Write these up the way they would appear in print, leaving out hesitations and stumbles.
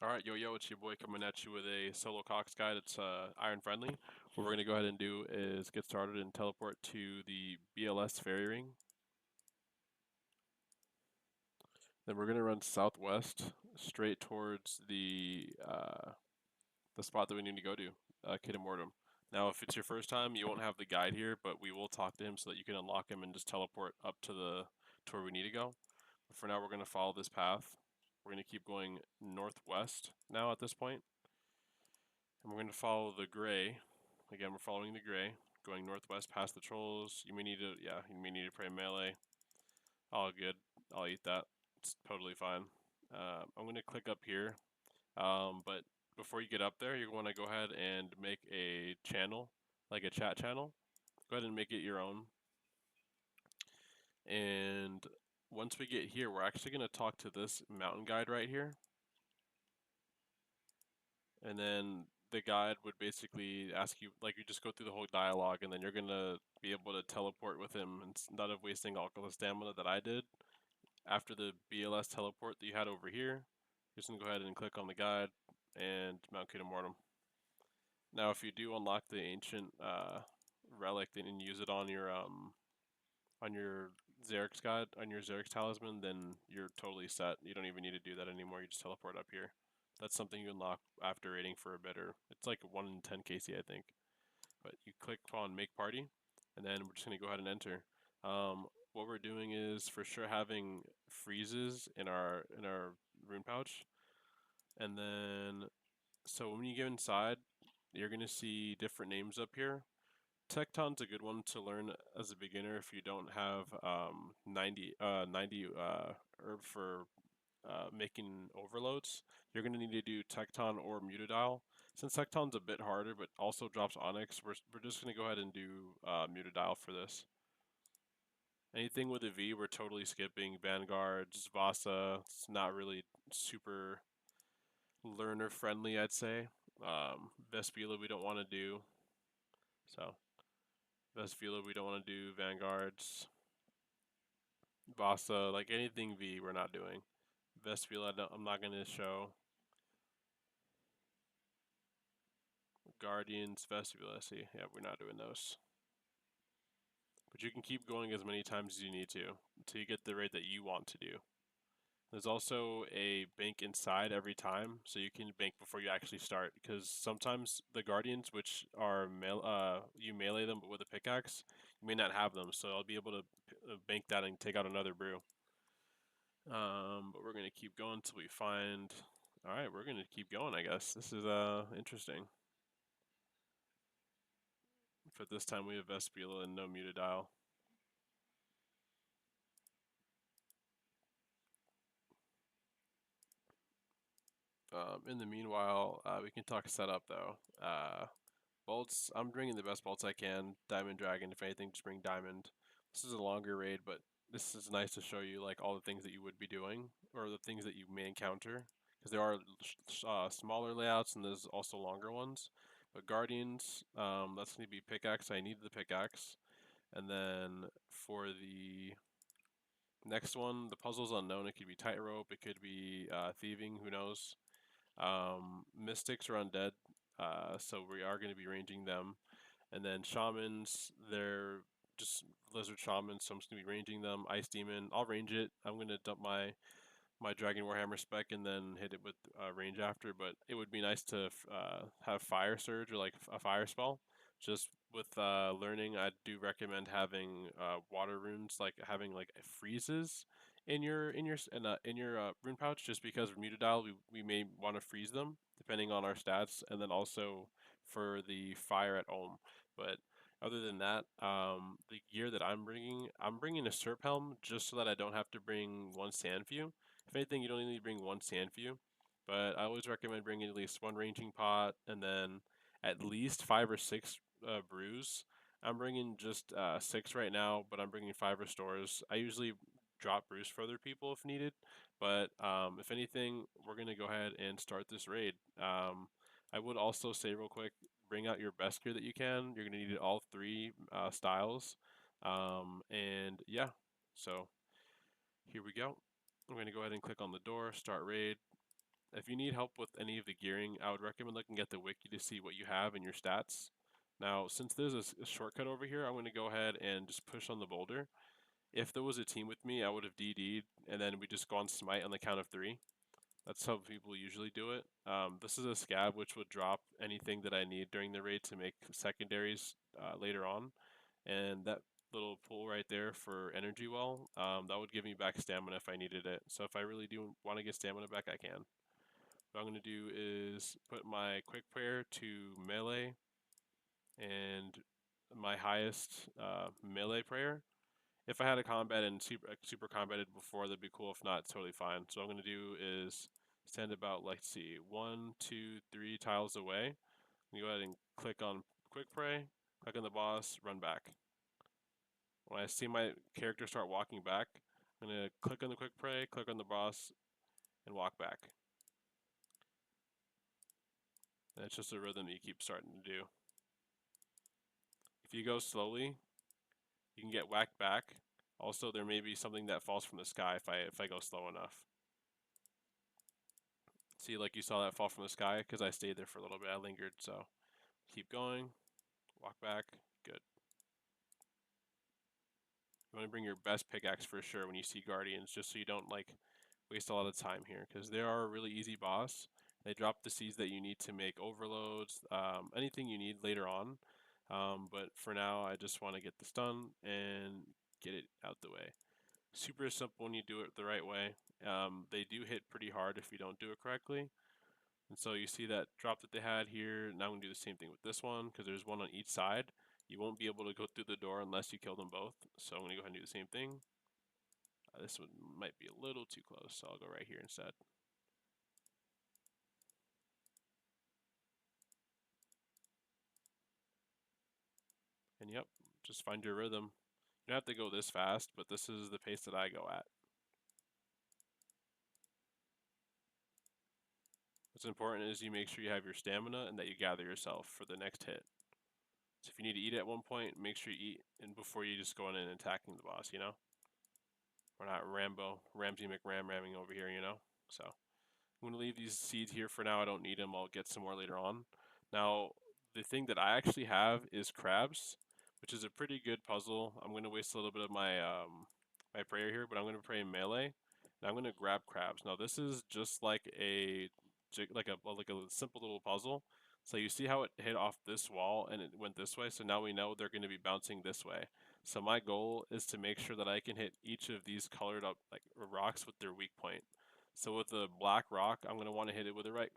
Alright, yo, it's your boy coming at you with a Solo COX guide. It's iron friendly. What we're going to go ahead and do is get started and teleport to the BLS ferry ring. Then we're going to run southwest straight towards the spot that we need to go to, Kid Immortum. Now, if it's your first time, you won't have the guide here, but we will talk to him so that you can unlock him and just teleport up to where we need to go. But for now, we're going to follow this path. We're going to keep going northwest now at this point. And we're going to follow the gray. Again, we're following the gray, going northwest past the trolls. You may need to, pray melee. All good. I'll eat that. It's totally fine. I'm going to click up here. But before you get up there, you want to go ahead and make a channel, like a chat channel. Go ahead and make it your own. And once we get here, we're actually going to talk to this mountain guide right here. And then the guide would basically ask you, like, you just go through the whole dialogue, and then you're gonna be able to teleport with him instead of wasting all the stamina that I did. After the BLS teleport that you had over here, you're just gonna go ahead and click on the guide and Mount Mortem. Now, if you do unlock the ancient relic and use it on your Xerix guide, on your Xerix talisman, then you're totally set. You don't even need to do that anymore. You just teleport up here. That's something you unlock after raiding for a bit, or it's like 1 in 10 KC, I think. But you click on make party, and then we're just gonna go ahead and enter. What we're doing is for sure having freezes in our rune pouch, and then so when you get inside, you're gonna see different names up here. Tekton's a good one to learn as a beginner if you don't have 90 herb for making overloads. You're going to need to do Tekton or Muttadile. Since Tekton's a bit harder but also drops Onyx, we're just going to go ahead and do Muttadile for this. Anything with a V, we're totally skipping. Vanguards, Vasa, it's not really super learner friendly, I'd say. Vespula we don't want to do. So Vespula we don't want to do. Vanguards, Vasa, like anything V we're not doing. Vespula I'm not going to show. Guardians, Vestibule, see. Yeah, we're not doing those. But you can keep going as many times as you need to until you get the raid that you want to do. There's also a bank inside every time, so you can bank before you actually start. Because sometimes the Guardians, which are you melee them with a pickaxe, you may not have them, so I'll be able to bank that and take out another brew. But we're gonna keep going until we find. All right, we're gonna keep going. I guess this is interesting. But this time we have Vespula and no Muttadile. In the meanwhile, we can talk setup though. Bolts, I'm bringing the best bolts I can. Diamond Dragon, if anything, just bring Diamond. This is a longer raid, but this is nice to show you like all the things that you would be doing or the things that you may encounter. Because there are smaller layouts and there's also longer ones. But Guardians, that's going to be pickaxe. I need the pickaxe. And then for the next one, the puzzle's unknown. It could be tightrope. It could be thieving. Who knows? Mystics are undead, so we are going to be ranging them. And then shamans, they're just lizard shamans, so I'm just going to be ranging them. Ice demon, I'll range it. I'm going to dump my dragon warhammer spec and then hit it with range after. But it would be nice to have fire surge or like a fire spell. Just with learning, I do recommend having water runes, like having like freezes in your rune pouch, just because for Muttadile we may want to freeze them depending on our stats, and then also for the fire at Ohm. But other than that, the gear that I'm bringing a Serp helm just so that I don't have to bring one Sandview. If anything, you don't need to bring one Sandview, but I always recommend bringing at least one ranging pot and then at least 5 or 6 brews. I'm bringing just 6 right now, but I'm bringing 5 restores. I usually drop brews for other people if needed, but if anything, we're going to go ahead and start this raid. I would also say real quick, bring out your best gear that you can. You're going to need all 3 styles. And yeah, so here we go. I'm going to go ahead and click on the door, start raid, If you need help with any of the gearing, I would recommend looking at the wiki to see what you have in your stats. Now, since there's a shortcut over here, I'm going to go ahead and just push on the boulder. If there was a team with me, I would have DD'd, and then we just go on smite on the count of 3. That's how people usually do it. This is a scab which would drop anything that I need during the raid to make secondaries later on. And that little pool right there for energy well, that would give me back stamina if I needed it. So if I really do want to get stamina back, I can. What I'm going to do is put my quick prayer to melee and my highest melee prayer. If I had a combat and super combated before, that'd be cool. If not, it's totally fine. So what I'm going to do is stand about, let's see, 1, 2, 3 tiles away. I'm going to go ahead and click on quick pray, click on the boss, run back. When I see my character start walking back, I'm going to click on the quick pray, click on the boss, and walk back. And it's just a rhythm that you keep starting to do. If you go slowly, you can get whacked back. Also, there may be something that falls from the sky if I go slow enough. See, like you saw that fall from the sky because I stayed there for a little bit. I lingered, so keep going, walk back, good. You want to bring your best pickaxe for sure when you see guardians, just so you don't like waste a lot of time here, because they are a really easy boss. They drop the seeds that you need to make overloads, anything you need later on. But for now, I just want to get this done and get it out the way. Super simple when you do it the right way. They do hit pretty hard if you don't do it correctly. And so you see that drop that they had here. Now I'm going to do the same thing with this one because there's one on each side. You won't be able to go through the door unless you kill them both. So I'm going to go ahead and do the same thing. This one might be a little too close, so I'll go right here instead. And yep, just find your rhythm. You don't have to go this fast, but this is the pace that I go at. What's important is you make sure you have your stamina and that you gather yourself for the next hit. So if you need to eat at one point, make sure you eat and before you just go in and attacking the boss, you know? We're not Ramsey McRam ramming over here, you know? So I'm going to leave these seeds here for now. I don't need them. I'll get some more later on. Now, the thing that I actually have is crabs, which is a pretty good puzzle. I'm going to waste a little bit of my my prayer here, but I'm going to pray melee, and I'm going to grab crabs. Now, this is just like a simple little puzzle. So you see how it hit off this wall and it went this way. So now we know they're going to be bouncing this way. So my goal is to make sure that I can hit each of these colored up like rocks with their weak point. So with the black rock, I'm going to want to hit it with a white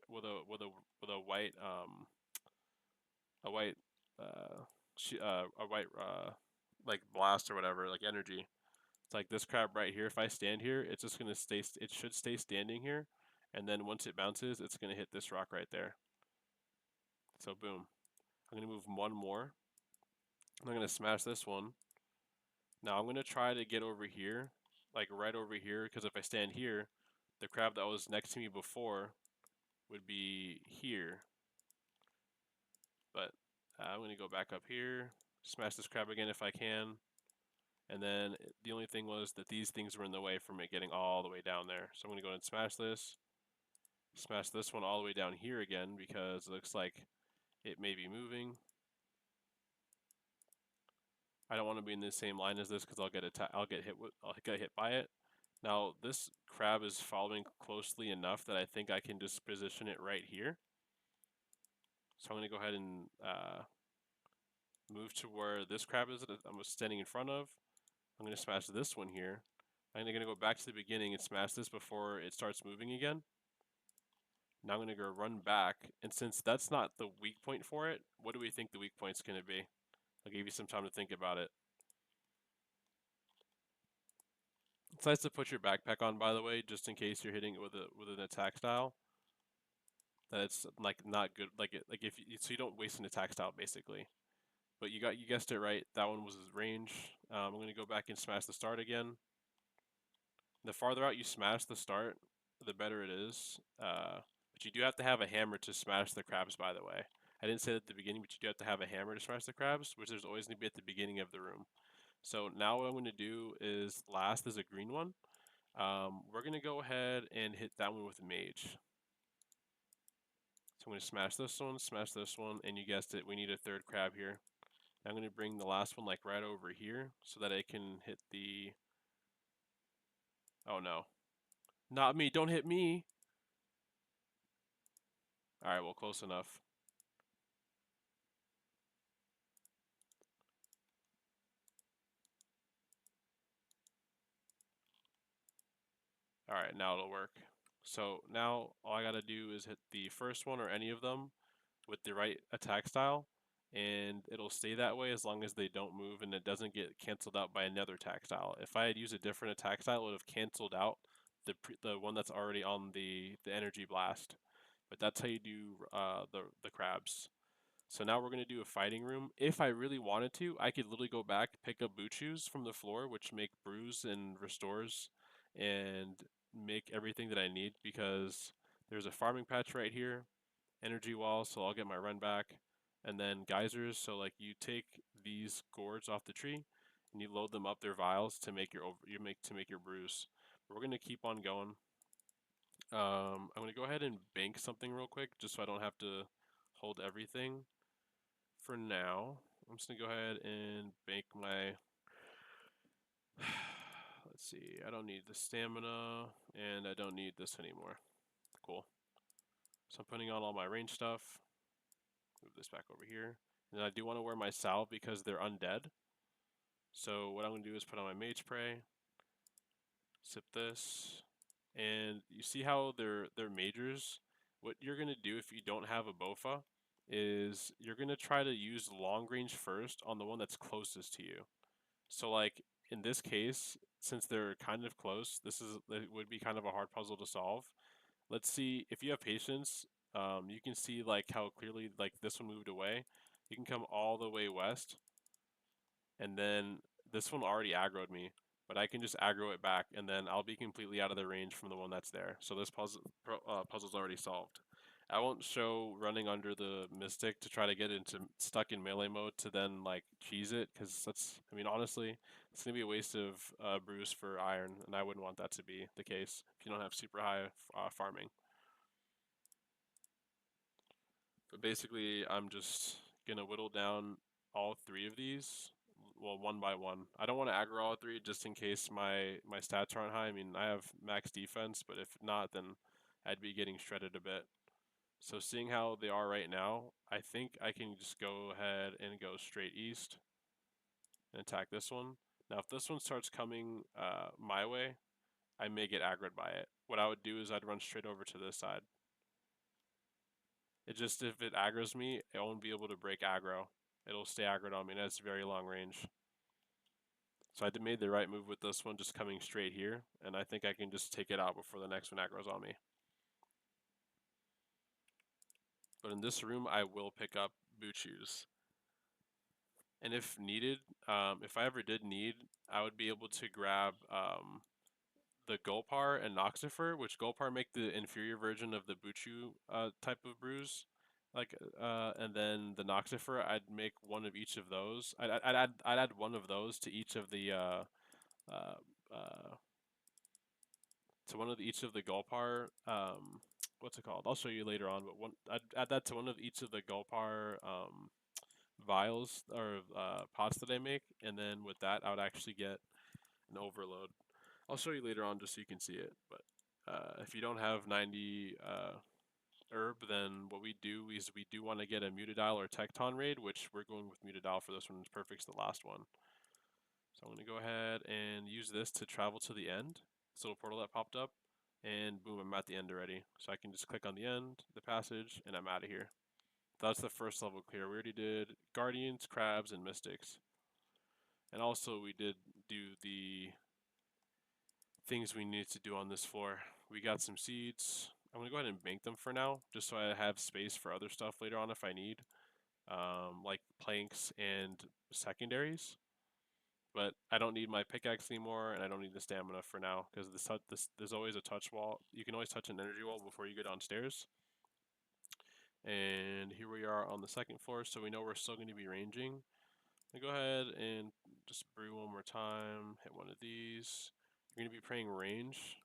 a white like blast or whatever, like energy. It's like this crab right here. If I stand here, it's just going to stay. It should stay standing here, and then once it bounces, it's going to hit this rock right there. So boom. I'm going to move one more. I'm going to smash this one. Now I'm going to try to get over here, like right over here, because if I stand here, the crab that was next to me before would be here. But I'm going to go back up here, smash this crab again if I can. And then the only thing was that these things were in the way from it getting all the way down there. So I'm going to go ahead and smash this one all the way down here again because it looks like it may be moving. I don't want to be in the same line as this because I'll get hit by it. Now this crab is following closely enough that I think I can just position it right here. So I'm going to go ahead and move to where this crab is that I'm standing in front of. I'm going to smash this one here. I'm going to go back to the beginning and smash this before it starts moving again. Now I'm going to go run back, and since that's not the weak point for it, what do we think the weak point's going to be? I'll give you some time to think about it. It's nice to put your backpack on, by the way, just in case you're hitting it with an attack style. That it's like not good, so you don't waste an attack style basically. But you guessed it right. That one was his range. I'm going to go back and smash the start again. The farther out you smash the start, the better it is. But you do have to have a hammer to smash the crabs, by the way. I didn't say that at the beginning, but you do have to have a hammer to smash the crabs, which there's always going to be at the beginning of the room. So now what I'm going to do is last is a green one. We're going to go ahead and hit that one with mage. I'm going to smash this one, and you guessed it, we need a third crab here. I'm going to bring the last one like right over here so that I can hit the... Oh no. Not me, don't hit me! Alright, well, close enough. Alright, now it'll work. So now all I gotta do is hit the first one or any of them with the right attack style, and it'll stay that way as long as they don't move and it doesn't get canceled out by another attack style. If I had used a different attack style, it would have canceled out the one that's already on the energy blast. But that's how you do the crabs. So now we're going to do a fighting room. If I really wanted to, I could literally go back, pick up boot shoes from the floor, which make brews and restores, and make everything that I need, because there's a farming patch right here, energy wall, so I'll get my run back, and then geysers, so like you take these gourds off the tree and you load them up their vials to make your brews. But we're going to keep on going. I'm going to go ahead and bank something real quick just so I don't have to hold everything. For now, I'm just gonna go ahead and bank my... Let's see, I don't need the stamina, and I don't need this anymore. Cool. So I'm putting on all my range stuff. Move this back over here. And I do want to wear my salve because they're undead. So what I'm gonna do is put on my mage spray, sip this, and you see how they're majors? What you're gonna do if you don't have a Bofa is you're gonna try to use long range first on the one that's closest to you. So like in this case, since they're kind of close, it would be kind of a hard puzzle to solve. Let's see if you have patience. You can see like how clearly like this one moved away. You can come all the way west, and then this one already aggroed me, but I can just aggro it back, and then I'll be completely out of the range from the one that's there. So this puzzle's already solved. I won't show running under the Mystic to try to get into stuck in melee mode to then like cheese it, because that's, I mean, honestly, it's gonna be a waste of brews for iron, and I wouldn't want that to be the case if you don't have super high farming. But basically, I'm just gonna whittle down all three of these, well, one by one. I don't want to aggro all three just in case my stats aren't high. I mean, I have max defense, but if not, then I'd be getting shredded a bit. So seeing how they are right now, I think I can just go ahead and go straight east and attack this one. Now, if this one starts coming my way, I may get aggroed by it. What I would do is I'd run straight over to this side. It just, if it aggroes me, it won't be able to break aggro. It'll stay aggroed on me, and it's very long range. So I made the right move with this one, just coming straight here, and I think I can just take it out before the next one aggroes on me. But in this room, I will pick up boot shoes. And if needed, if I ever did need, I would be able to grab the Gulpar and Noxifer, which Gulpar make the inferior version of the Buchu type of brews. And then the Noxifer, I'd make one of each of those. I'd add one of those to each of the each of the Gulpar. What's it called? I'll show you later on. But I'd add that to one of each of the Gulpar vials or pots that I make, and then with that, I would actually get an overload. I'll show you later on just so you can see it. But if you don't have 90 herb, then what we do is we do want to get a Muttadile or Tekton raid, which we're going with Muttadile for this one. It's perfect, it's the last one. So I'm going to go ahead and use this to travel to the end. This little portal that popped up, and boom, I'm at the end already. So I can just click on the end, the passage, and I'm out of here. That's the first level clear. We already did Guardians, Crabs, and Mystics. And also we did do the things we need to do on this floor. We got some seeds. I'm gonna go ahead and bank them for now, just so I have space for other stuff later on if I need, like planks and secondaries. But I don't need my pickaxe anymore, and I don't need the stamina for now, because there's always a touch wall. You can always touch an energy wall before you go downstairs. And here we are on the second floor, so we know we're still going to be ranging. Go ahead and just brew one more time, hit one of these. You're going to be praying range.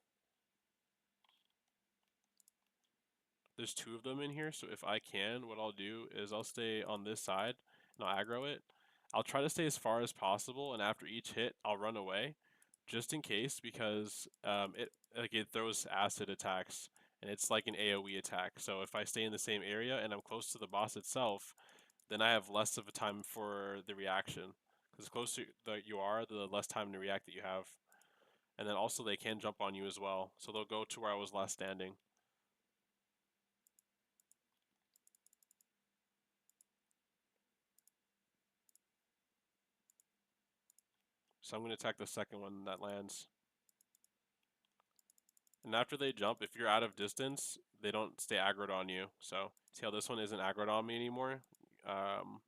There's two of them in here, so if I can, what I'll do is I'll stay on this side and I'll aggro it. I'll try to stay as far as possible, and after each hit, I'll run away, just in case, because it throws acid attacks, and it's like an AoE attack. So if I stay in the same area and I'm close to the boss itself, then I have less of a time for the reaction. Because the closer that you are, the less time to react that you have. And then also they can jump on you as well, so they'll go to where I was last standing. So I'm going to attack the second one that lands. And after they jump, if you're out of distance, they don't stay aggroed on you. So see how this one isn't aggroed on me anymore?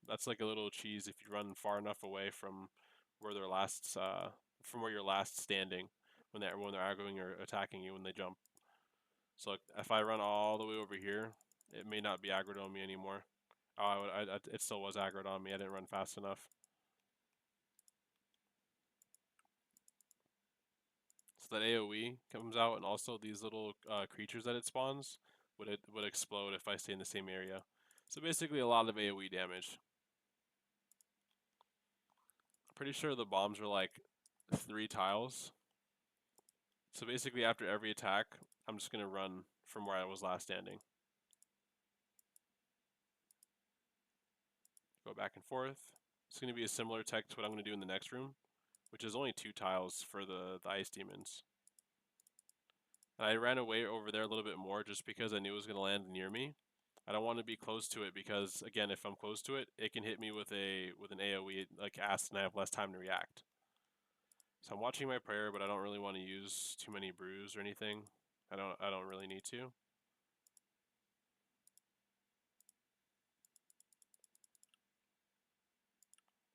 That's like a little cheese if you run far enough away from where they're from where you're last standing when they're aggroing or attacking you when they jump. So like, if I run all the way over here, it may not be aggroed on me anymore. Oh, it still was aggroed on me. I didn't run fast enough. So that AoE comes out, and also these little creatures that it spawns would explode if I stay in the same area. So basically, a lot of AoE damage. I'm pretty sure the bombs are like 3 tiles. So basically, after every attack, I'm just gonna run from where I was last standing. Go back and forth. It's gonna be a similar tech to what I'm gonna do in the next room, which is only 2 tiles for the ice demons. And I ran away over there a little bit more just because I knew it was gonna land near me. I don't want to be close to it because, again, if I'm close to it, it can hit me with an AoE like acid, and I have less time to react. So I'm watching my prayer, but I don't really want to use too many brews or anything. I don't really need to.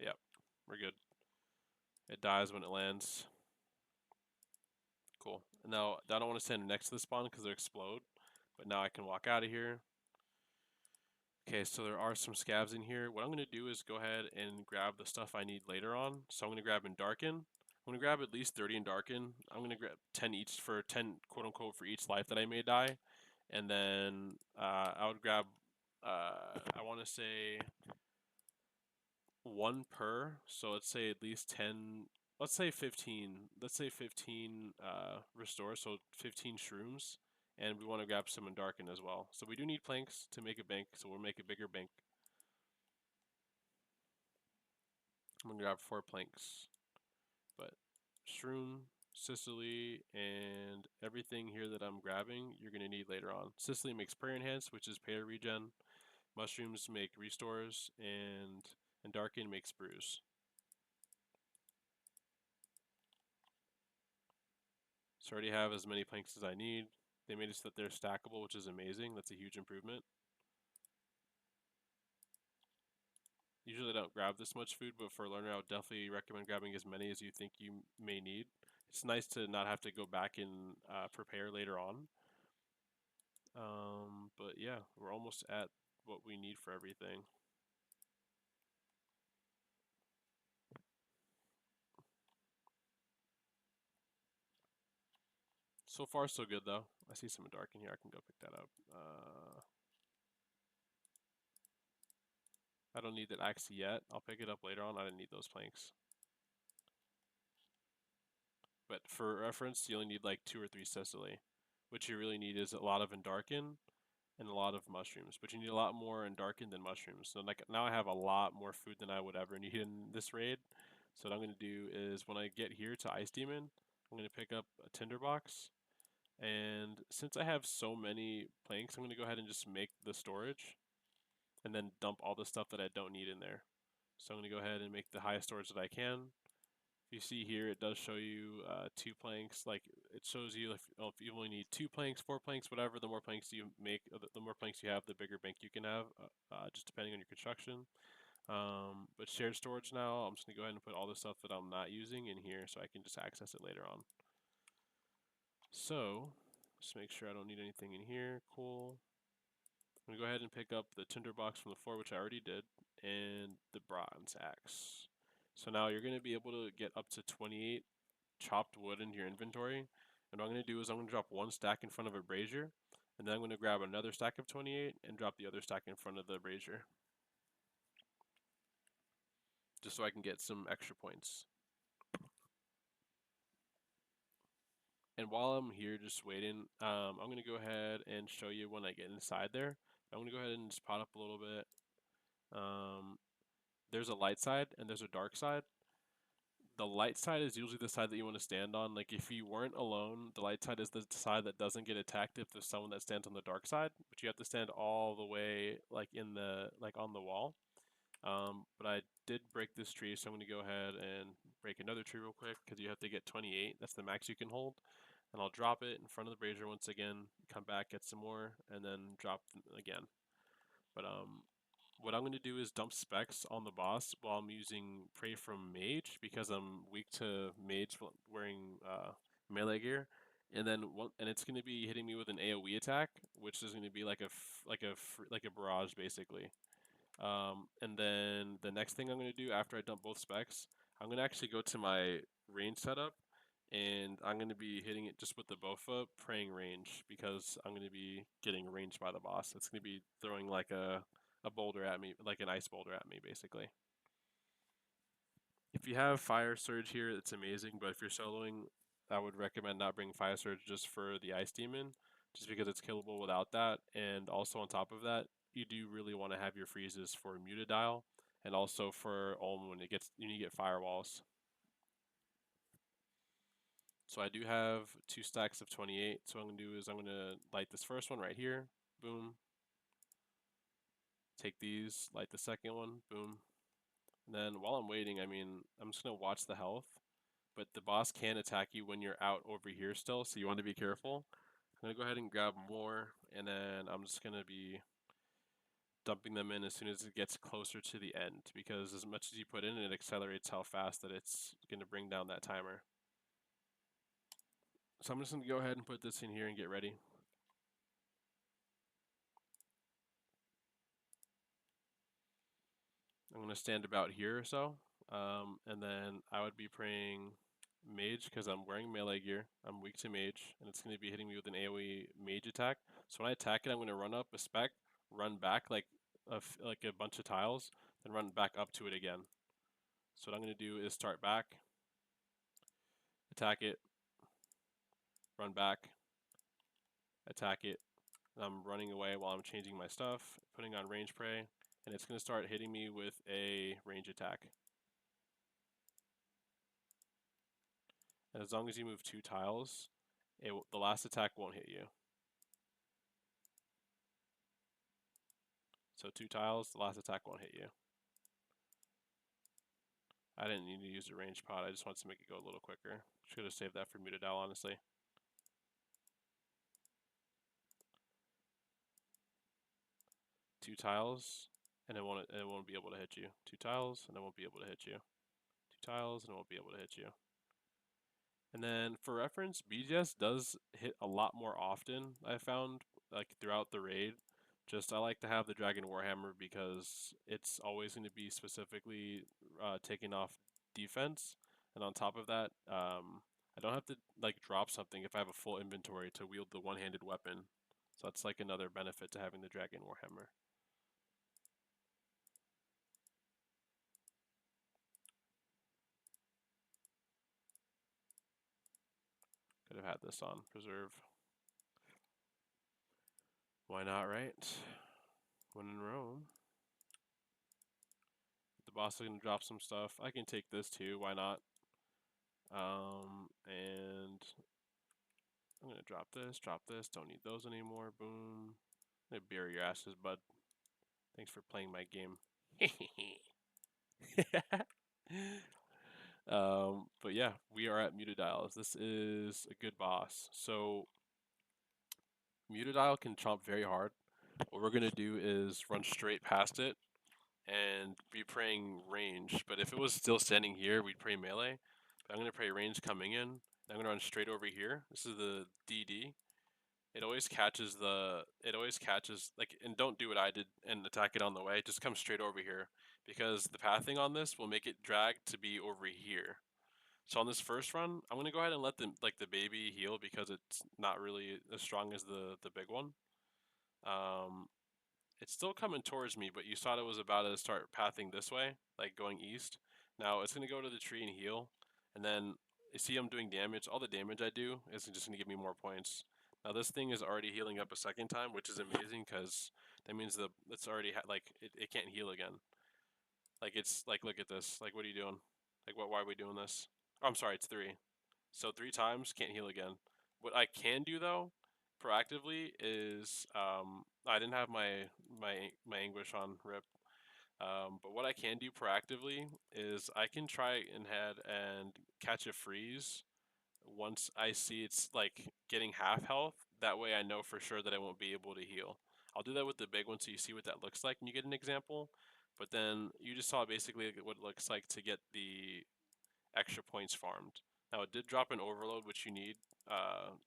Yep, we're good. It dies when it lands. Cool. Now I don't want to stand next to the spawn because they explode, but now I can walk out of here. Okay, so there are some scavs in here. What I'm going to do is go ahead and grab the stuff I need later on. So I'm going to grab endarken. I'm going to grab at least 30 endarken. I'm going to grab 10 each for 10 quote unquote for each life that I may die. And then I would grab, I want to say 1 per. So let's say at least 10, let's say 15. Let's say 15 restore, so 15 shrooms. And we want to grab some endarken as well. So we do need planks to make a bank, so we'll make a bigger bank. I'm gonna grab 4 planks, but shroom, Sicily, and everything here that I'm grabbing, you're gonna need later on. Sicily makes prayer enhance, which is prayer regen. Mushrooms make restores, and endarken makes brews. So I already have as many planks as I need. They made it so that they're stackable, which is amazing. That's a huge improvement. Usually I don't grab this much food, but for a learner, I would definitely recommend grabbing as many as you think you may need. It's nice to not have to go back and prepare later on. But yeah, we're almost at what we need for everything. So far, so good though. I see some dark in here. I can go pick that up. I don't need that axe yet. I'll pick it up later on. I didn't need those planks. But for reference, you only need like 2 or 3 Cecily. What you really need is a lot of endarken and a lot of mushrooms. But you need a lot more endarken than mushrooms. So like now I have a lot more food than I would ever need in this raid. So what I'm going to do is when I get here to Ice Demon, I'm going to pick up a tinderbox. And since I have so many planks, I'm going to go ahead and just make the storage and then dump all the stuff that I don't need in there. So I'm going to go ahead and make the highest storage that I can. If you see here, it does show you 2 planks. Like it shows you if you only need 2 planks, 4 planks, whatever, the more planks you make, the more planks you have, the bigger bank you can have, just depending on your construction. But shared storage now, I'm just going to go ahead and put all the stuff that I'm not using in here so I can just access it later on. So, just make sure I don't need anything in here. Cool. I'm going to go ahead and pick up the tinderbox from the floor, which I already did, and the bronze axe. So now you're going to be able to get up to 28 chopped wood into your inventory. And what I'm going to do is I'm going to drop 1 stack in front of a brazier. And then I'm going to grab another stack of 28 and drop the other stack in front of the brazier, just so I can get some extra points. And while I'm here just waiting, I'm going to go ahead and show you when I get inside there. I'm going to go ahead and just pot up a little bit. There's a light side and there's a dark side. The light side is usually the side that you want to stand on. Like if you weren't alone, the light side is the side that doesn't get attacked if there's someone that stands on the dark side. But you have to stand all the way like on the wall. But I did break this tree, so I'm going to go ahead and break another tree real quick because you have to get 28. That's the max you can hold. And I'll drop it in front of the brazier once again, come back, get some more, and then drop again. But what I'm going to do is dump specs on the boss while I'm using Prey from Mage because I'm weak to Mage wearing melee gear. And then it's going to be hitting me with an AoE attack, which is going to be like a barrage basically. And then the next thing I'm going to do after I dump both specs, I'm going to actually go to my range setup and I'm going to be hitting it just with the Bofa, praying range, because I'm going to be getting ranged by the boss. It's going to be throwing like a boulder at me, like an ice boulder at me, basically. If you have Fire Surge here, it's amazing, but if you're soloing, I would recommend not bringing Fire Surge just for the Ice Demon, just because it's killable without that, and also on top of that, you do really want to have your freezes for Muttadile, and also for Ulm when you get firewalls. So I do have 2 stacks of 28. So what I'm going to do is I'm going to light this first one right here. Boom. Take these, light the second one. Boom. And then while I'm waiting, I'm just going to watch the health. But the boss can attack you when you're out over here still, so you want to be careful. I'm going to go ahead and grab more, and then I'm just going to be dumping them in as soon as it gets closer to the end, because as much as you put in, it accelerates how fast that it's going to bring down that timer. So I'm just going to go ahead and put this in here and get ready. I'm going to stand about here or so, and then I would be praying mage because I'm wearing melee gear. I'm weak to mage, and it's going to be hitting me with an AoE mage attack. So when I attack it, I'm going to run up a spec, run back like a bunch of tiles, then run back up to it again. So what I'm going to do is start back, attack it, run back, attack it. And I'm running away while I'm changing my stuff, putting on range prey, and it's going to start hitting me with a range attack. And as long as you move 2 tiles, the last attack won't hit you. So 2 tiles, the last attack won't hit you. I didn't need to use a range pod, I just wanted to make it go a little quicker. Should have saved that for Muttadile, honestly. 2 tiles, and it won't be able to hit you. 2 tiles, and it won't be able to hit you. 2 tiles, and it won't be able to hit you. And then for reference, BGS does hit a lot more often, I found, like throughout the raid. Just I like to have the Dragon Warhammer because it's always going to be specifically taking off defense. And on top of that, I don't have to like drop something if I have a full inventory to wield the one-handed weapon. So that's like another benefit to having the Dragon Warhammer. Could have had this on preserve. Why not, right? When in Rome. The boss is going to drop some stuff. I can take this too, why not? And I'm going to drop this, don't need those anymore, boom. I'm going to bury your asses, bud. Thanks for playing my game. But yeah, we are at Muttadiles. This is a good boss. So Muttadile can chomp very hard. What we're going to do is run straight past it and be praying range. But if it was still standing here, we'd pray melee. But I'm going to pray range coming in. I'm going to run straight over here. This is the DD. It always catches like, and don't do what I did and attack it on the way. Just come straight over here because the pathing on this will make it drag to be over here. So on this first run, I'm gonna go ahead and let the baby heal because it's not really as strong as the big one. It's still coming towards me, but you saw it was about to start pathing this way, like going east. Now it's gonna go to the tree and heal, and then you see I'm doing damage. All the damage I do is just gonna give me more points. Now this thing is already healing up a second time, which is amazing because that means it's already it can't heal again. Like it's like look at this. Like what are you doing? Like what? Why are we doing this? Oh, I'm sorry, it's 3. So 3 times can't heal again. What I can do though, proactively, is I didn't have my anguish on rip. But what I can do proactively is I can try and head and catch a freeze once I see it's like getting half health. That way I know for sure that I won't be able to heal. I'll do that with the big one so you see what that looks like and you get an example. But then you just saw basically what it looks like to get the extra points farmed. Now it did drop an overload, which you need,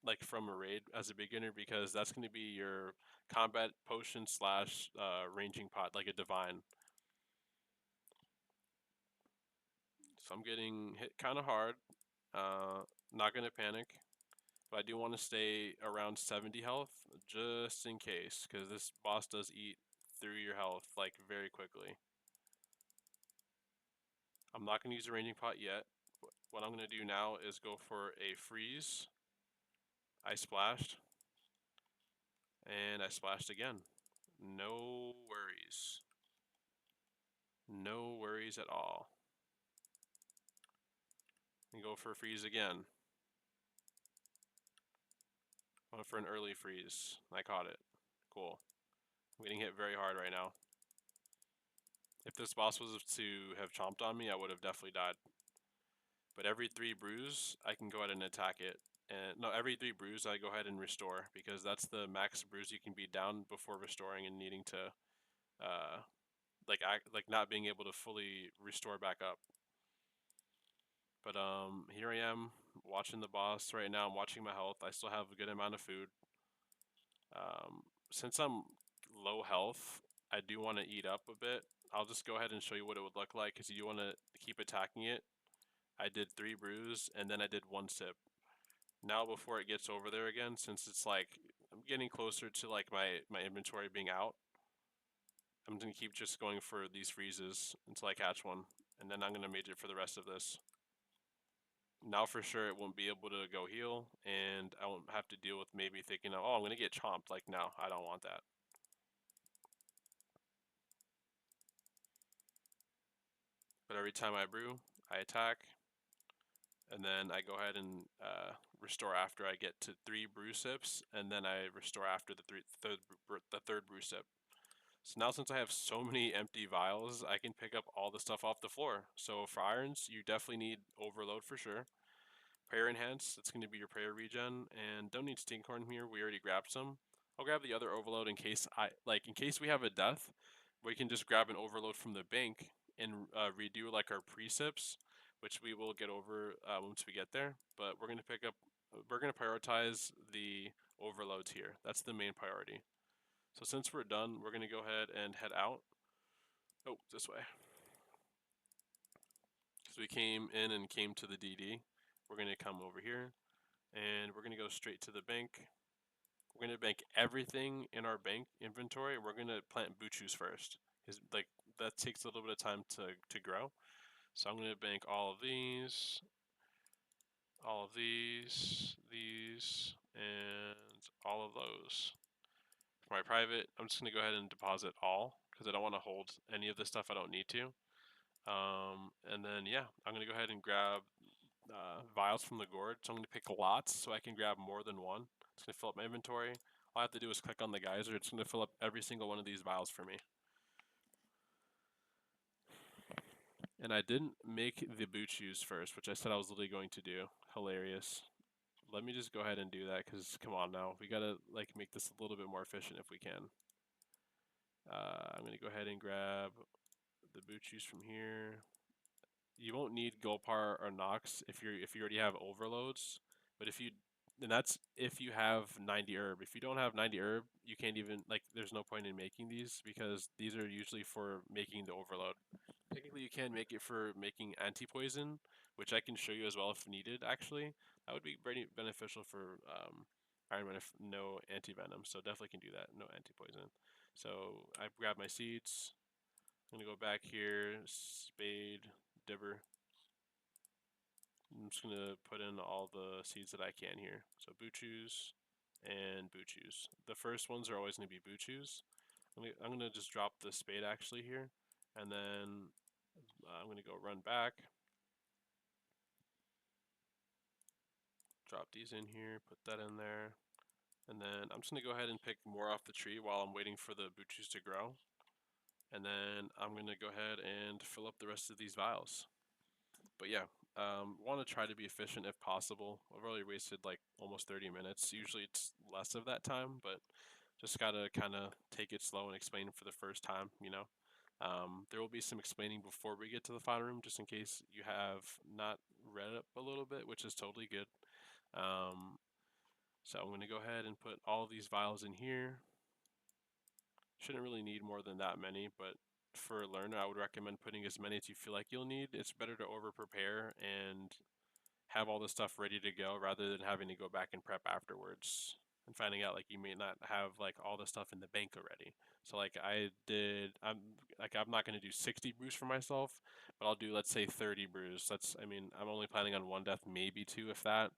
like from a raid as a beginner, because that's going to be your combat potion slash ranging pot, like a divine. So I'm getting hit kind of hard. Not going to panic, but I do want to stay around 70 health just in case, because this boss does eat through your health like very quickly. I'm not going to use a ranging pot yet. What I'm going to do now is go for a freeze. I splashed. And I splashed again. No worries. No worries at all. And go for a freeze again. Went for an early freeze. I caught it. Cool. I'm getting hit very hard right now. If this boss was to have chomped on me, I would have definitely died. But every 3 brews, I can go ahead and attack it. And no, every 3 brews, I go ahead and restore, because that's the max brews you can be down before restoring and needing to, like not being able to fully restore back up. But here I am watching the boss right now. I'm watching my health. I still have a good amount of food. Since I'm low health, I do want to eat up a bit. I'll just go ahead and show you what it would look like because you want to keep attacking it. I did 3 brews and then I did 1 sip. Now before it gets over there again, since it's like I'm getting closer to like my inventory being out, I'm gonna keep just going for these freezes until I catch one, and then I'm gonna major for the rest of this. Now for sure it won't be able to go heal, and I won't have to deal with maybe thinking, oh, I'm gonna get chomped. Like, no, I don't want that. But every time I brew, I attack, and then I go ahead and restore after I get to 3 brew sips, and then I restore after the third brew sip. So now since I have so many empty vials, I can pick up all the stuff off the floor. So for irons, you definitely need overload for sure. Prayer Enhance, that's going to be your prayer regen, and don't need Stinkhorn here, we already grabbed some. I'll grab the other overload in case in case we have a death, we can just grab an overload from the bank and redo like our precips, which we will get over once we get there. But we're going to we're going to prioritize the overloads here. That's the main priority. So since we're done, we're going to go ahead and head out. Oh, this way. Because we came in and came to the DD. We're going to come over here and we're going to go straight to the bank. We're going to bank everything in our bank inventory. We're going to plant buchus first, because like that takes a little bit of time to grow. So I'm going to bank all of these, and all of those. For my private, I'm just going to go ahead and deposit all, because I don't want to hold any of the stuff I don't need to. And then yeah, I'm going to go ahead and grab vials from the gourd. So I'm going to pick lots so I can grab more than one. It's going to fill up my inventory. All I have to do is click on the geyser. It's going to fill up every single one of these vials for me. And I didn't make the boot shoes first, which I said I was literally going to do. Hilarious. Let me just go ahead and do that, because come on now. We got to like make this a little bit more efficient if we can. I'm going to go ahead and grab the boot shoes from here. You won't need Gulpar or Nox if you already have overloads, but if you and that's if you have 90 herb. If you don't have 90 herb, you can't even like. There's no point in making these, because these are usually for making the overload. Technically, you can make it for making anti-poison, which I can show you as well if needed, actually. That would be very beneficial for Iron Man if no anti-venom, so definitely can do that, no anti-poison. So I grab my seeds. I'm gonna go back here, spade, dibber. I'm just gonna put in all the seeds that I can here. So Buchus and Buchus. The first ones are always gonna be Buchus. I'm gonna just drop the spade actually here, and then I'm gonna go run back, drop these in here, put that in there, and then I'm just gonna go ahead and pick more off the tree while I'm waiting for the Buchus to grow, and then I'm gonna go ahead and fill up the rest of these vials. But yeah, want to try to be efficient if possible. I've already wasted like almost 30 minutes. Usually it's less of that time, but just gotta kind of take it slow and explain for the first time, you know. There will be some explaining before we get to the final room, just in case you have not read up a little bit, which is totally good. So I'm gonna go ahead and put all these vials in here. Shouldn't really need more than that many, but for a learner, I would recommend putting as many as you feel like you'll need. It's better to over prepare and have all the stuff ready to go rather than having to go back and prep afterwards and finding out like you may not have like all the stuff in the bank already. So like I'm not going to do 60 brews for myself, but I'll do, let's say, 30 brews. I'm only planning on one death, maybe two if that.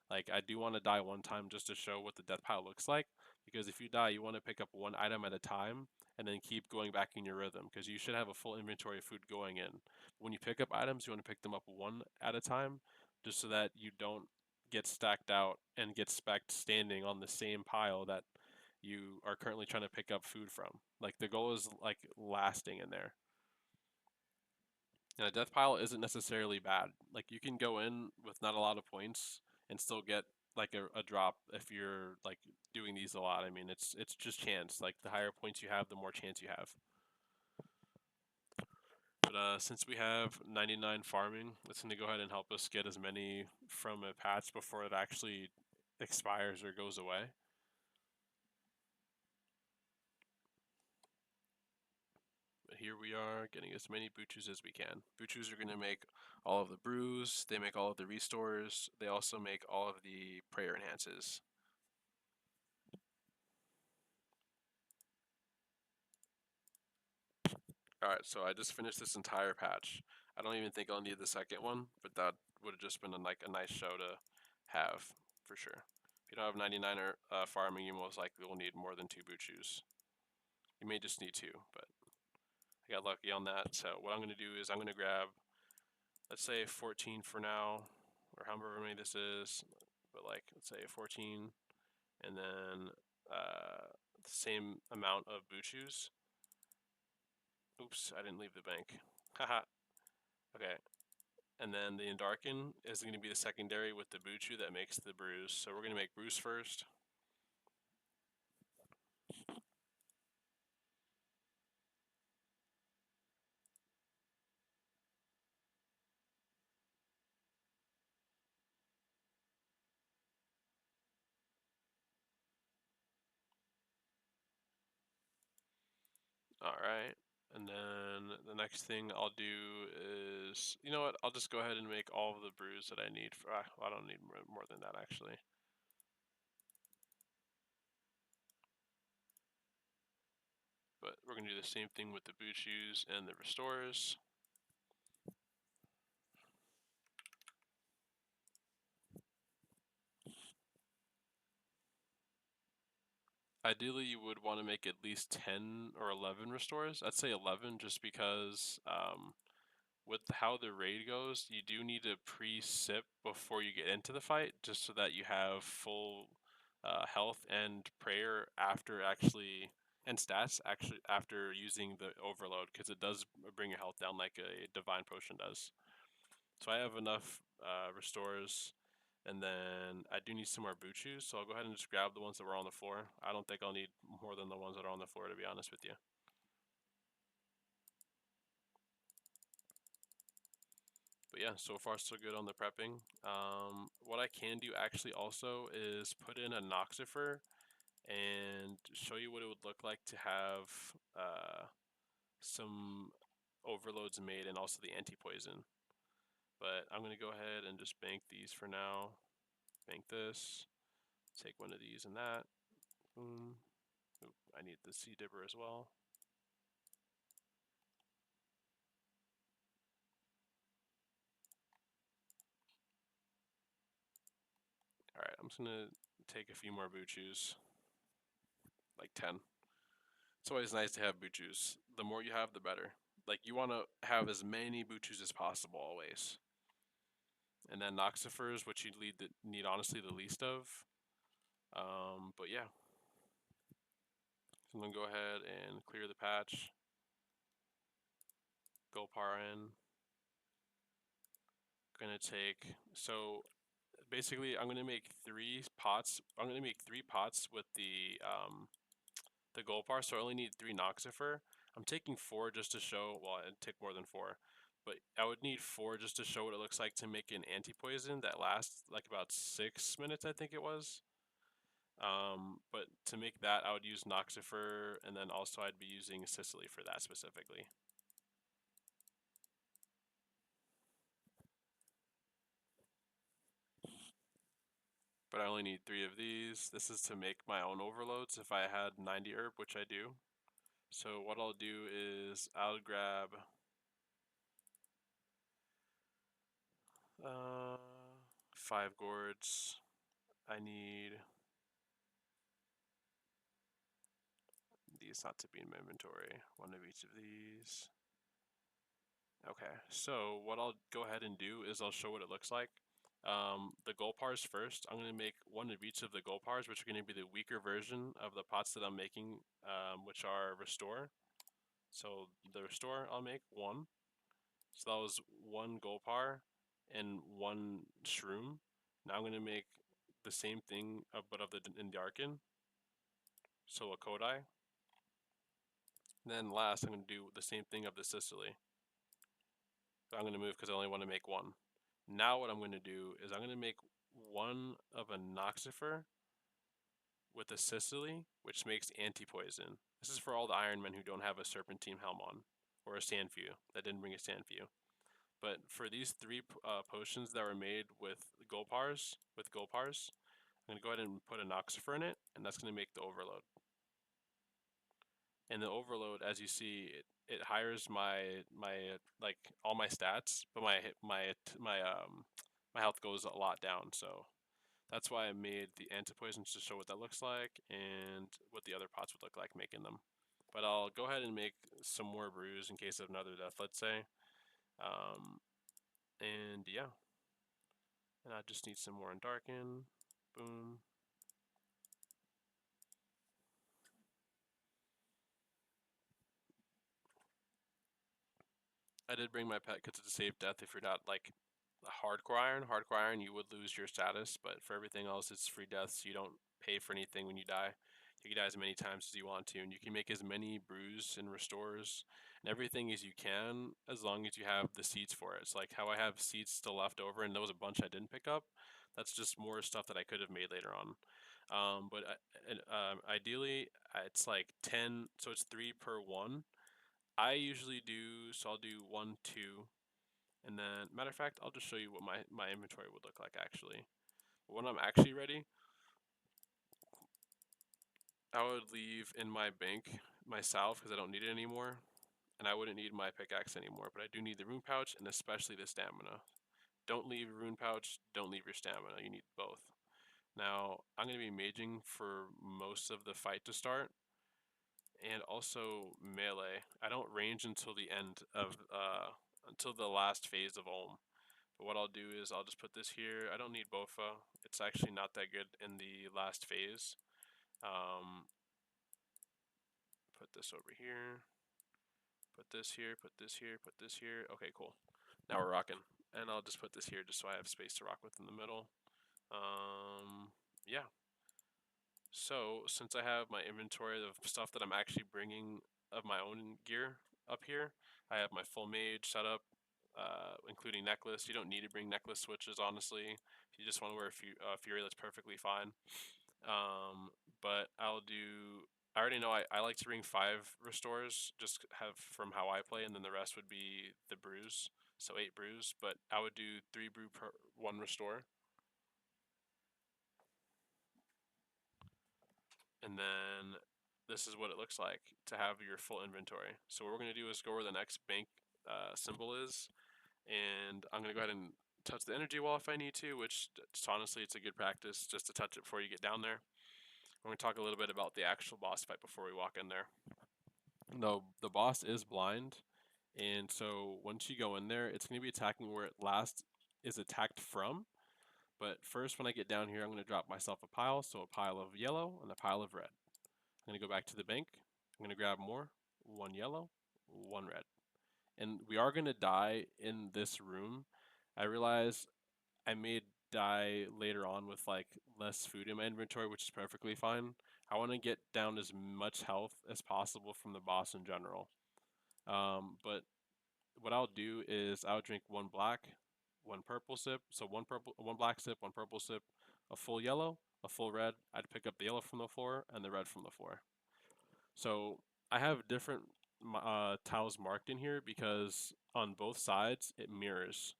Like I do want to die one time just to show what the death pile looks like, because if you die, you want to pick up one item at a time and then keep going back in your rhythm, because you should have a full inventory of food going in. When you pick up items, you want to pick them up one at a time, just so that you don't get stacked out and get specced standing on the same pile that you are currently trying to pick up food from. Like the goal is like lasting in there. And a death pile isn't necessarily bad. Like you can go in with not a lot of points and still get like a drop if you're like doing these a lot. I mean, it's just chance. Like the higher points you have, the more chance you have. But since we have 99 farming, it's going to go ahead and help us get as many from a patch before it actually expires or goes away. But here we are getting as many Buchus as we can. Buchus are going to make all of the brews, they make all of the restores, they also make all of the prayer enhances. Alright, so I just finished this entire patch. I don't even think I'll need the second one, but that would have just been a nice show to have, for sure. If you don't have 99 farming, you most likely will need more than 2 Buchus. You may just need 2, but I got lucky on that. So what I'm going to do is I'm going to grab, let's say 14 for now, or however many this is, but like, let's say 14, and then the same amount of Buchus. Oops, I didn't leave the bank. Haha. Okay. And then the endarken is going to be the secondary with the Buchu that makes the brews. So we're going to make brews first. Alright. And then the next thing I'll do is, you know what, I'll just go ahead and make all of the brews that I need. I don't need more than that, actually. But we're going to do the same thing with the Buchus and the Restorers. Ideally, you would want to make at least 10 or 11 Restorers. I'd say 11 just because with how the raid goes, you do need to pre-sip before you get into the fight, just so that you have full health and prayer after actually, and stats actually after using the overload, because it does bring your health down like a divine potion does. So I have enough restores, and then I do need some more Buchus, so I'll go ahead and just grab the ones that were on the floor. I don't think I'll need more than the ones that are on the floor, to be honest with you. But yeah, so far so good on the prepping. What I can do actually also is put in a Noxifer and show you what it would look like to have some overloads made, and also the anti-poison. But I'm going to go ahead and just bank these for now. Bank this. Take one of these and that. Boom. Oop, I need the sea dipper as well. Alright, I'm just going to take a few more buchus. Like 10. It's always nice to have buchus. The more you have, the better. Like, you want to have as many buchus as possible always. And then Noxifers, which you need honestly the least of. But yeah. So I'm going to go ahead and clear the patch. Gulpar in. Gonna take, so basically I'm gonna make 3 pots. I'm gonna make 3 pots with the Gulpar, so I only need 3 Noxifer. I'm taking 4 just to show, well, it'd take more than 4, but I would need 4 just to show what it looks like to make an anti-poison that lasts like about 6 minutes, I think it was. But to make that, I would use Noxifer, and then also I'd be using Cicely for that specifically. But I only need 3 of these. This is to make my own overloads if I had 90 herb, which I do. So what I'll do is I'll grab 5 gourds. I need these not to be in my inventory. 1 of each of these. Okay, so what I'll go ahead and do is I'll show what it looks like. The Gulpars first. I'm going to make 1 of each of the Gulpars, which are going to be the weaker version of the pots that I'm making, which are Restore. So the Restore, I'll make 1. So that was 1 Gulpar and 1 Shroom. Now I'm going to make the same thing, but of the endarken. So a Kodai. And then last, I'm going to do the same thing of the Sicily. So I'm going to move because I only want to make 1. Now what I'm going to do is I'm going to make 1 of a Noxifer with a Sicily, which makes anti-poison. This is for all the Iron Men who don't have a Serpentine Helm on, or a Sandfew, that didn't bring a Sandfew. But for these 3 potions that were made with Gulpars, I'm going to go ahead and put a Noxifer in it, and that's going to make the Overload. And the Overload, as you see, it hires my like all my stats, but my health goes a lot down. So that's why I made the anti-poisons to show what that looks like and what the other pots would look like making them. But I'll go ahead and make some more brews in case of another death, let's say. And yeah. And I just need some more endarken. Boom. I did bring my pet because it's a safe death if you're not like hardcore iron. Hardcore iron, you would lose your status, but for everything else, it's free death, so you don't pay for anything when you die. You can die as many times as you want to, and you can make as many brews and restores and everything as you can as long as you have the seeds for it. It's like how I have seeds still left over, and there was a bunch I didn't pick up. That's just more stuff that I could have made later on. But ideally, it's like 10, so it's 3 per 1. I usually do, so I'll do 1, 2, and then, matter of fact, I'll just show you what my inventory would look like actually. But when I'm actually ready, I would leave in my bank my salve because I don't need it anymore, and I wouldn't need my pickaxe anymore, but I do need the rune pouch and especially the stamina. Don't leave rune pouch, don't leave your stamina, you need both. Now, I'm going to be maging for most of the fight to start, and also melee. I don't range until the end of, until the last phase of Ulm. But what I'll do is I'll just put this here. I don't need Bofa. It's actually not that good in the last phase. Put this over here. Put this here, put this here, put this here. Okay, cool. Now we're rocking. And I'll just put this here just so I have space to rock with in the middle. Yeah. So, since I have my inventory of stuff that I'm actually bringing of my own gear up here, I have my full mage set up, including necklace. You don't need to bring necklace switches, honestly. If you just want to wear a Fury, that's perfectly fine. But I already know I like to bring 5 restores, just have from how I play, and then the rest would be the brews. so 8 brews, but I would do 3 brew per 1 restore. And then this is what it looks like to have your full inventory. So what we're going to do is go where the next bank symbol is, and I'm going to go ahead and touch the energy wall if I need to, which honestly it's a good practice just to touch it before you get down there. We're going to talk a little bit about the actual boss fight before we walk in there. No, the boss is blind, and so once you go in there, it's going to be attacking where it last is attacked from. But first, when I get down here, I'm going to drop myself a pile, so a pile of yellow and a pile of red. I'm going to go back to the bank. I'm going to grab more, 1 yellow, 1 red. And we are going to die in this room. I realize I may die later on with like less food in my inventory, which is perfectly fine. I want to get down as much health as possible from the boss in general. But what I'll do is I'll drink 1 black, 1 purple sip. So 1 black sip, 1 purple sip, a full yellow, a full red. I'd pick up the yellow from the floor and the red from the floor. So I have different tiles marked in here because on both sides it mirrors.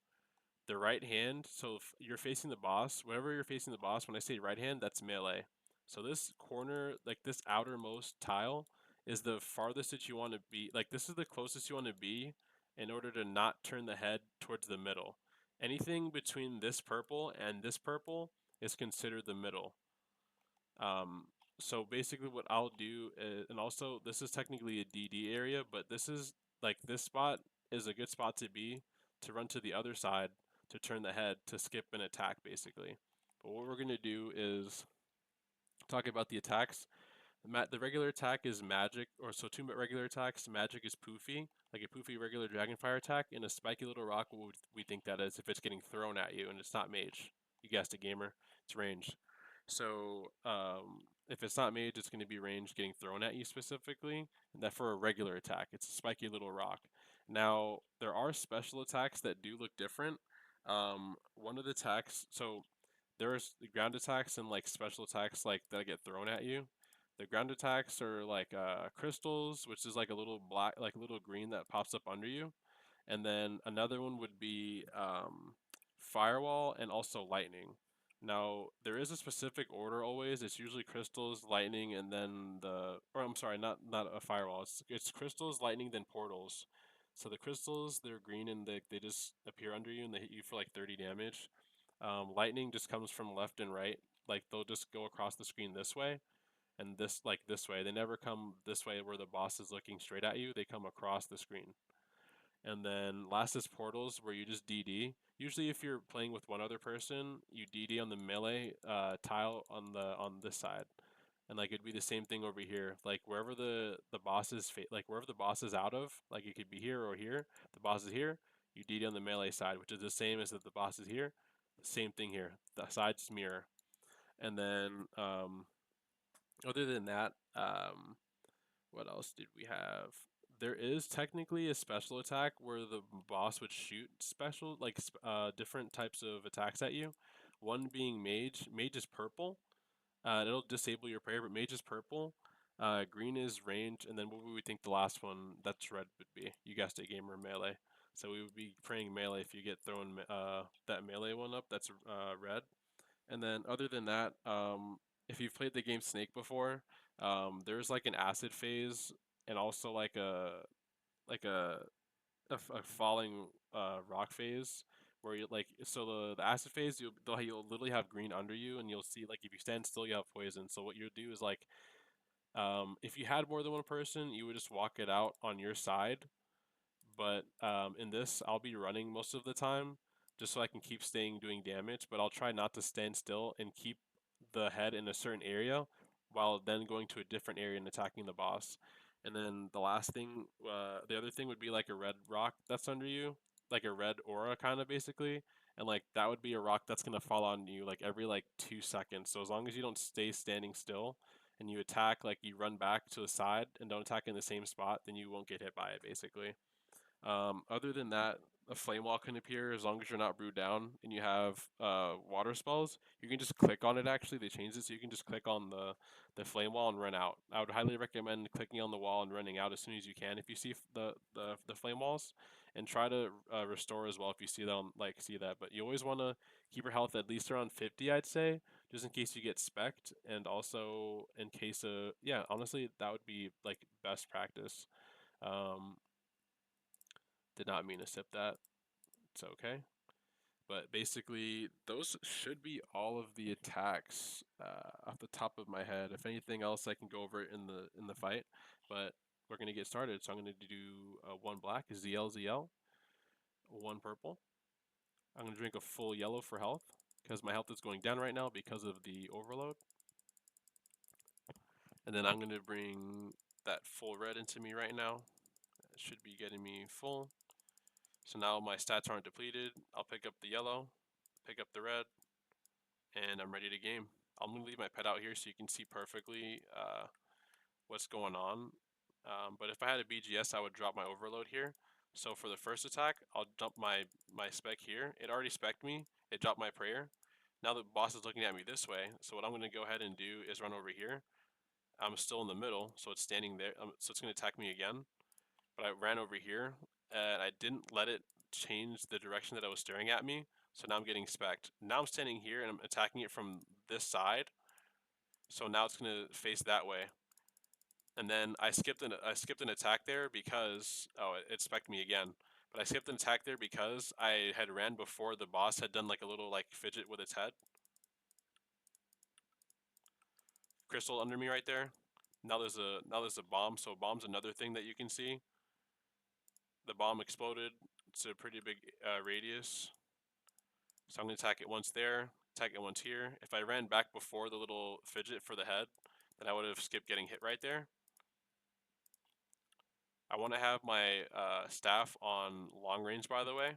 The right hand, so if you're facing the boss, whenever you're facing the boss, when I say right hand, that's melee. So this corner, like this outermost tile, is the farthest that you want to be. Like this is the closest you want to be in order to not turn the head towards the middle. Anything between this purple and this purple is considered the middle. Um, so basically what I'll do is, and also this is technically a DD area, but this is like this spot is a good spot to be to run to the other side to turn the head to skip an attack basically. But what we're going to do is talk about the attacks. The regular attack is magic, or so 2 regular attacks. Magic is poofy, like a poofy regular dragonfire attack, and a spiky little rock, what would we think that is if it's getting thrown at you and it's not mage. You guessed it, gamer. It's ranged. So if it's not mage, it's going to be ranged getting thrown at you specifically. And that for a regular attack, it's a spiky little rock. Now, there are special attacks that do look different. One of the attacks, so there's the ground attacks and like special attacks like that get thrown at you. The ground attacks are like crystals, which is like a little black, like a little green that pops up under you. And then another one would be firewall and also lightning. Now there is a specific order always. It's usually crystals, lightning, and then or I'm sorry, not a firewall. It's crystals, lightning, then portals. So the crystals, they're green and they just appear under you and they hit you for like 30 damage. Lightning just comes from left and right. Like they'll just go across the screen this way and this way. They never come this way where the boss is looking straight at you. They come across the screen. And then last is portals where you just DD. Usually if you're playing with one other person, you DD on the melee tile on this side. And like it'd be the same thing over here. Like wherever the boss is like wherever the boss is out of, like it could be here or here. The boss is here. You DD on the melee side, which is the same as if the boss is here. Same thing here. The sides mirror. And then other than that, what else did we have? There is technically a special attack where the boss would shoot special, like different types of attacks at you. One being mage. Mage is purple. It'll disable your prayer, but mage is purple. Green is range, and then what would we think the last one that's red would be? You guessed it, gamer melee. So we would be praying melee if you get thrown that melee one up. That's red. And then other than that, if you've played the game Snake before, there's like an acid phase and also like a falling rock phase where you like so the acid phase you'll literally have green under you and you'll see like if you stand still you have poison. So what you'll do is like if you had more than one person, you would just walk it out on your side, but in this I'll be running most of the time just so I can keep staying doing damage, but I'll try not to stand still and keep the head in a certain area while then going to a different area and attacking the boss. And then the last thing, the other thing would be like a red rock that's under you, like a red aura kind of basically. And like that would be a rock that's gonna fall on you like every like 2 seconds. So as long as you don't stay standing still and you attack, like you run back to the side and don't attack in the same spot, then you won't get hit by it basically. Other than that, a flame wall can appear as long as you're not brewed down and you have water spells. You can just click on it. Actually, they changed it so you can just click on the flame wall and run out. I would highly recommend clicking on the wall and running out as soon as you can if you see the flame walls, and try to restore as well if you see them see that. But you always want to keep your health at least around 50, I'd say, just in case you get specced, and also in case of, yeah, honestly, that would be like best practice. Um, did not mean to sip that. It's okay. But basically, those should be all of the attacks off the top of my head. If anything else, I can go over it in the fight. But we're gonna get started. So I'm gonna do one black, ZL ZL, one purple. I'm gonna drink a full yellow for health because my health is going down right now because of the overload. And then I'm gonna bring that full red into me right now. It should be getting me full. So now my stats aren't depleted. I'll pick up the yellow, pick up the red, and I'm ready to game. I'm going to leave my pet out here so you can see perfectly what's going on. But if I had a BGS, I would drop my overload here. So for the first attack, I'll dump my spec here. It already specced me. It dropped my prayer. Now the boss is looking at me this way. So what I'm going to go ahead and do is run over here. I'm still in the middle, so it's standing there. So it's going to attack me again. But I ran over here, and I didn't let it change the direction that it was staring at me. So now I'm getting specced. Now I'm standing here and I'm attacking it from this side. So now it's gonna face that way. And then I skipped an attack there because it specced me again. But I skipped an attack there because I had ran before the boss had done like a little like fidget with its head. Crystal under me right there. Now there's a bomb. So bomb's another thing that you can see. The bomb exploded. It's a pretty big radius. So I'm going to attack it once there, attack it once here. If I ran back before the little fidget for the head, then I would have skipped getting hit right there. I want to have my staff on long range, by the way.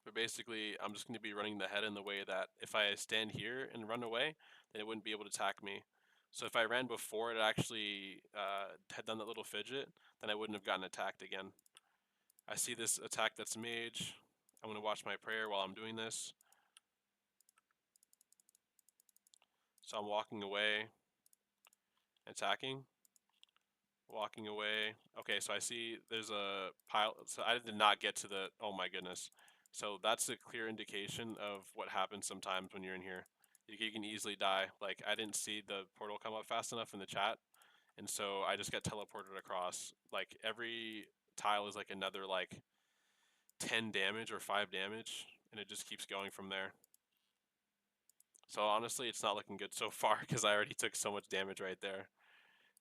But basically, I'm just going to be running the head in the way that if I stand here and run away, then it wouldn't be able to attack me. So if I ran before it actually had done that little fidget, then I wouldn't have gotten attacked again. I see this attack that's mage. I'm going to watch my prayer while I'm doing this. So I'm walking away, attacking, walking away. Okay, so I see there's a pile. So I did not get to the, oh my goodness. So that's a clear indication of what happens sometimes when you're in here. You can easily die. Like, I didn't see the portal come up fast enough in the chat, and so I just got teleported across. Like, every tile is like another like 10 damage or 5 damage, and it just keeps going from there. So honestly, it's not looking good so far because I already took so much damage right there.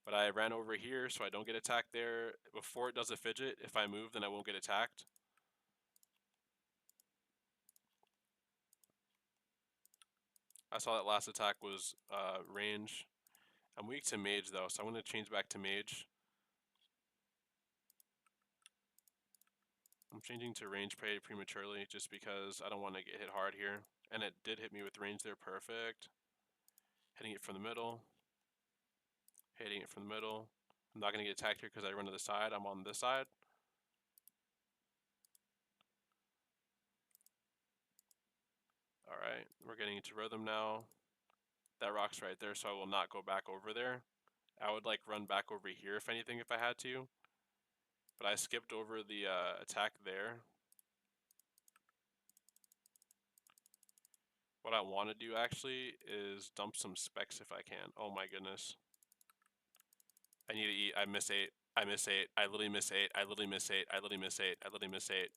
But I ran over here so I don't get attacked there. Before it does a fidget, if I move, then I won't get attacked. I saw that last attack was range. I'm weak to mage though, so I'm going to change back to mage. I'm changing to range pretty prematurely just because I don't want to get hit hard here. And it did hit me with range there, perfect. Hitting it from the middle. Hitting it from the middle. I'm not going to get attacked here because I run to the side. I'm on this side. Alright, we're getting into rhythm now. That rock's right there, so I will not go back over there. I would like run back over here if anything if I had to. But I skipped over the attack there. What I want to do actually is dump some specs if I can. Oh my goodness. I need to eat. I miss 8. I miss 8. I literally miss 8. I literally miss 8. I literally miss 8. I literally miss 8.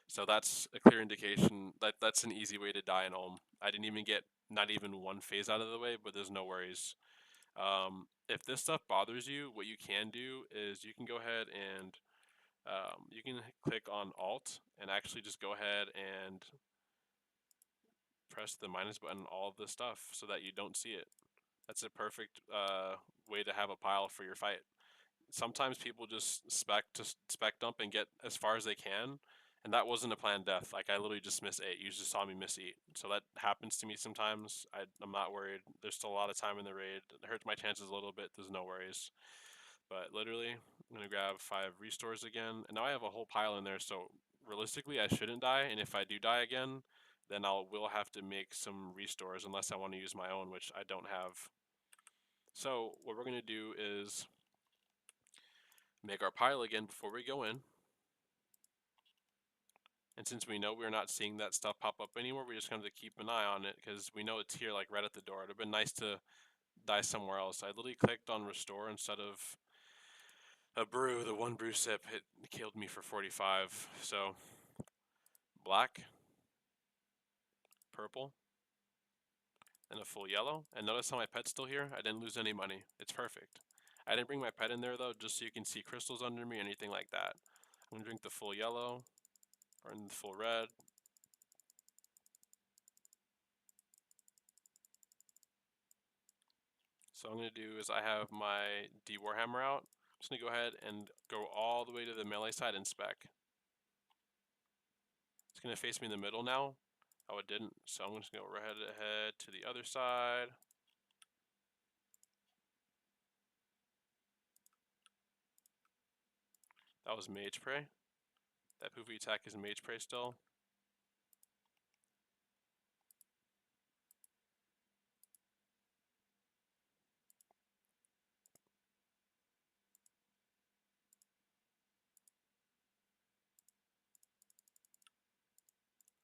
So that's a clear indication that that's an easy way to die in home. I didn't even get not even one phase out of the way, but there's no worries. If this stuff bothers you, what you can do is you can go ahead and you can click on Alt and actually just go ahead and press the minus button on all of this stuff so that you don't see it. That's a perfect way to have a pile for your fight. Sometimes people just spec dump and get as far as they can, and that wasn't a planned death. Like, I literally just missed 8. You just saw me miss 8. So that happens to me sometimes. I'm not worried. There's still a lot of time in the raid. It hurts my chances a little bit. There's no worries. But literally, I'm gonna grab 5 restores again, and now I have a whole pile in there, so realistically I shouldn't die, and if I do die again, then will have to make some restores unless I want to use my own, which I don't have. So what we're gonna do is make our pile again before we go in. And since we know we're not seeing that stuff pop up anymore, we just have to keep an eye on it because we know it's here, like right at the door. It'd have been nice to die somewhere else. I literally clicked on restore instead of a brew. The one brew sip, it killed me for 45. So black, purple, and a full yellow. And notice how my pet's still here? I didn't lose any money. It's perfect. I didn't bring my pet in there though, just so you can see crystals under me or anything like that. I'm gonna drink the full yellow, or in the full red. So I'm going to do is I have my D Warhammer out. I'm just going to go ahead and go all the way to the melee side and spec. It's going to face me in the middle now. Oh, it didn't. So I'm just going to go right ahead to the other side. That was Mage Prey. That poofy attack is Mage Prey still.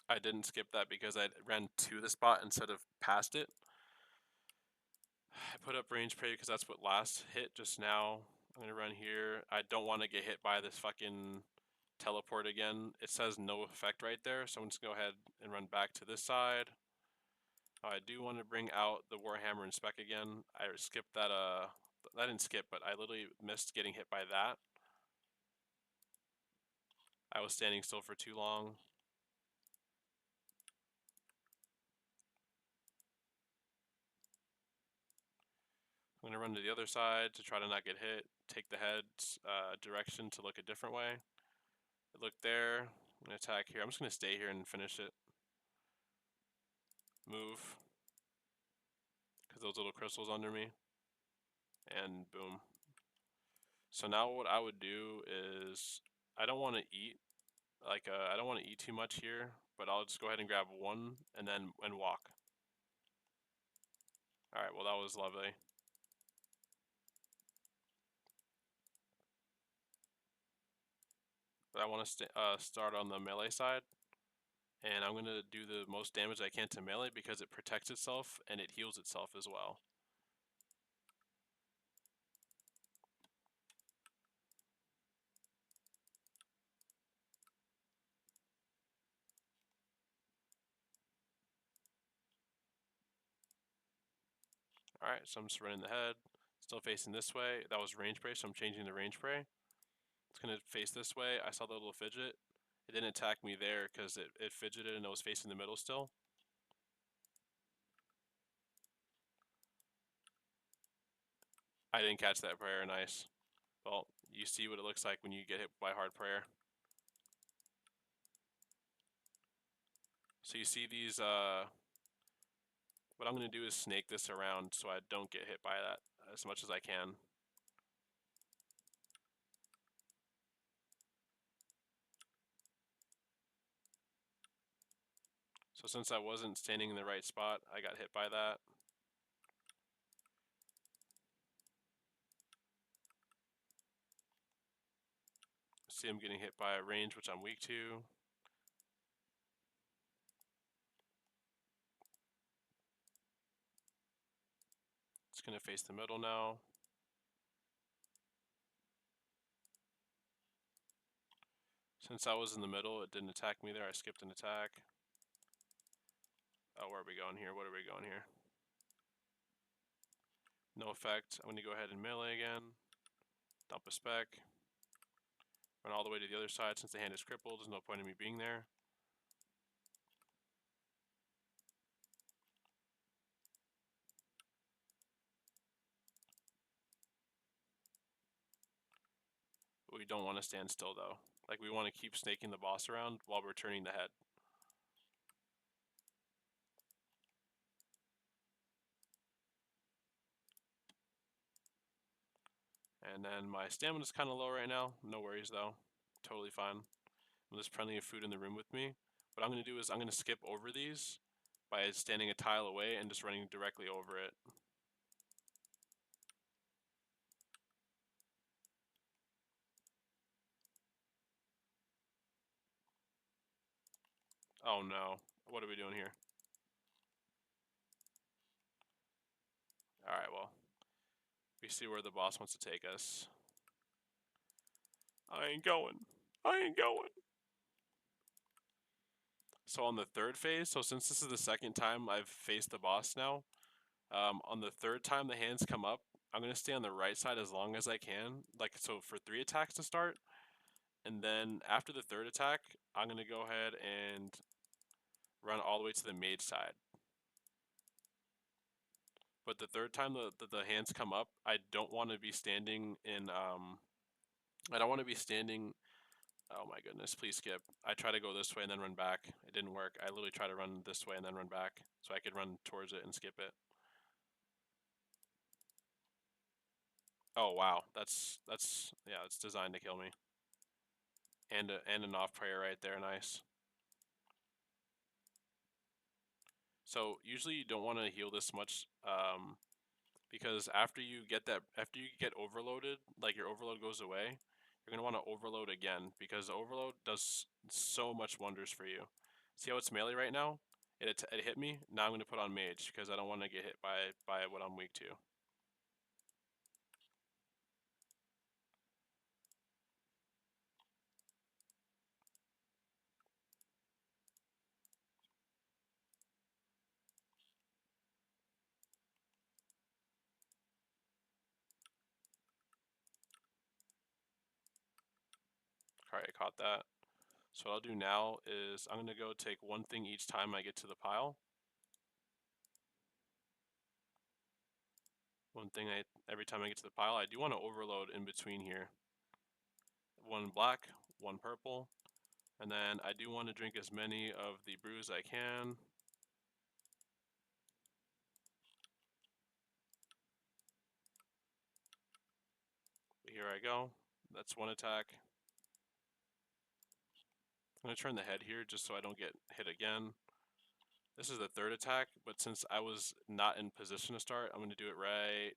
I didn't skip that because I ran to the spot instead of past it. I put up range prey because that's what last hit just now. I'm going to run here. I don't want to get hit by this fucking teleport again. It says no effect right there, so I'm just going to go ahead and run back to this side. I do want to bring out the Warhammer and spec again. I skipped that, I didn't skip, but I literally missed getting hit by that. I was standing still for too long. I'm going to run to the other side to try to not get hit. Take the head's direction to look a different way. Look there. I'm going to attack here. I'm just going to stay here and finish it. Move. Because those little crystals under me. And boom. So now what I would do is, I don't want to eat. I don't want to eat too much here, but I'll just go ahead and grab one and then walk. Alright, well that was lovely. But I want to start on the melee side, and I'm going to do the most damage I can to melee because it protects itself and it heals itself as well. Alright, so I'm just running the head, still facing this way. That was range prey, so I'm changing the range prey. It's going to face this way. I saw the little fidget. It didn't attack me there because it fidgeted and it was facing the middle still. I didn't catch that prayer, nice. Well, you see what it looks like when you get hit by hard prayer. So you see these, what I'm going to do is snake this around so I don't get hit by that as much as I can. So since I wasn't standing in the right spot, I got hit by that. See, I'm getting hit by a range, which I'm weak to. It's going to face the middle now. Since I was in the middle, it didn't attack me there. I skipped an attack. Oh, where are we going here? What are we going here? No effect. I'm going to go ahead and melee again. Dump a spec. Run all the way to the other side. Since the hand is crippled, there's no point in me being there. But we don't want to stand still though. Like, we want to keep snaking the boss around while we're turning the head. And then my stamina's kind of low right now. No worries though. Totally fine. There's plenty of food in the room with me. What I'm going to do is I'm going to skip over these by standing a tile away and just running directly over it. Oh no. What are we doing here? Alright, well. We see where the boss wants to take us. I ain't going. I ain't going. So on the third phase, so since this is the second time I've faced the boss now, on the third time the hands come up, I'm going to stay on the right side as long as I can. Like, so for 3 attacks to start. And then after the third attack, I'm going to go ahead and run all the way to the mage side. But the third time the hands come up, I don't want to be standing in, I don't want to be standing, oh my goodness, please skip. I try to go this way and then run back. It didn't work. I literally try to run this way and then run back so I could run towards it and skip it. Oh wow, yeah, it's designed to kill me. And an off prayer right there, nice. So usually you don't want to heal this much, because after you get overloaded, like your overload goes away, you're gonna want to overload again because overload does so much wonders for you. See how it's melee right now? It hit me. Now I'm gonna put on mage because I don't want to get hit by what I'm weak to. Alright, I caught that. So what I'll do now is I'm gonna go take one thing each time I get to the pile. One thing every time I get to the pile. I do want to overload in between here. One black, one purple, and then I do want to drink as many of the brews as I can. Here I go. That's one attack. I'm going to turn the head here just so I don't get hit again. This is the third attack, but since I was not in position to start, I'm going to do it right.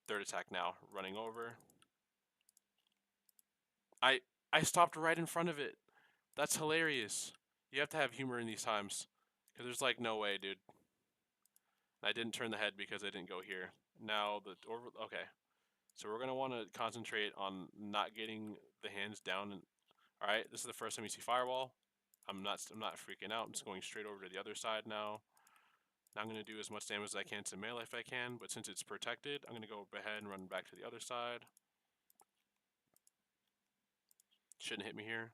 Third attack now, running over. I stopped right in front of it. That's hilarious. You have to have humor in these times. Because there's like no way, dude. I didn't turn the head because I didn't go here. Now okay. So we're gonna want to concentrate on not getting the hands down. All right, this is the first time you see firewall. I'm not freaking out. I'm just going straight over to the other side now. Now I'm gonna do as much damage as I can to melee if I can, but since it's protected, I'm gonna go ahead and run back to the other side. Shouldn't hit me here.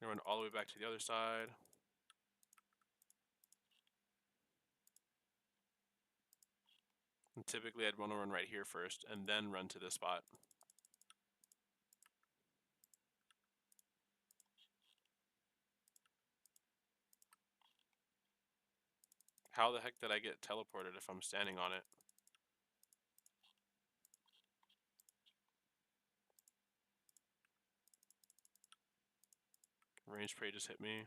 I'm gonna run all the way back to the other side. And typically I'd want to run right here first and then run to this spot. How the heck did I get teleported if I'm standing on it? Range prey just hit me.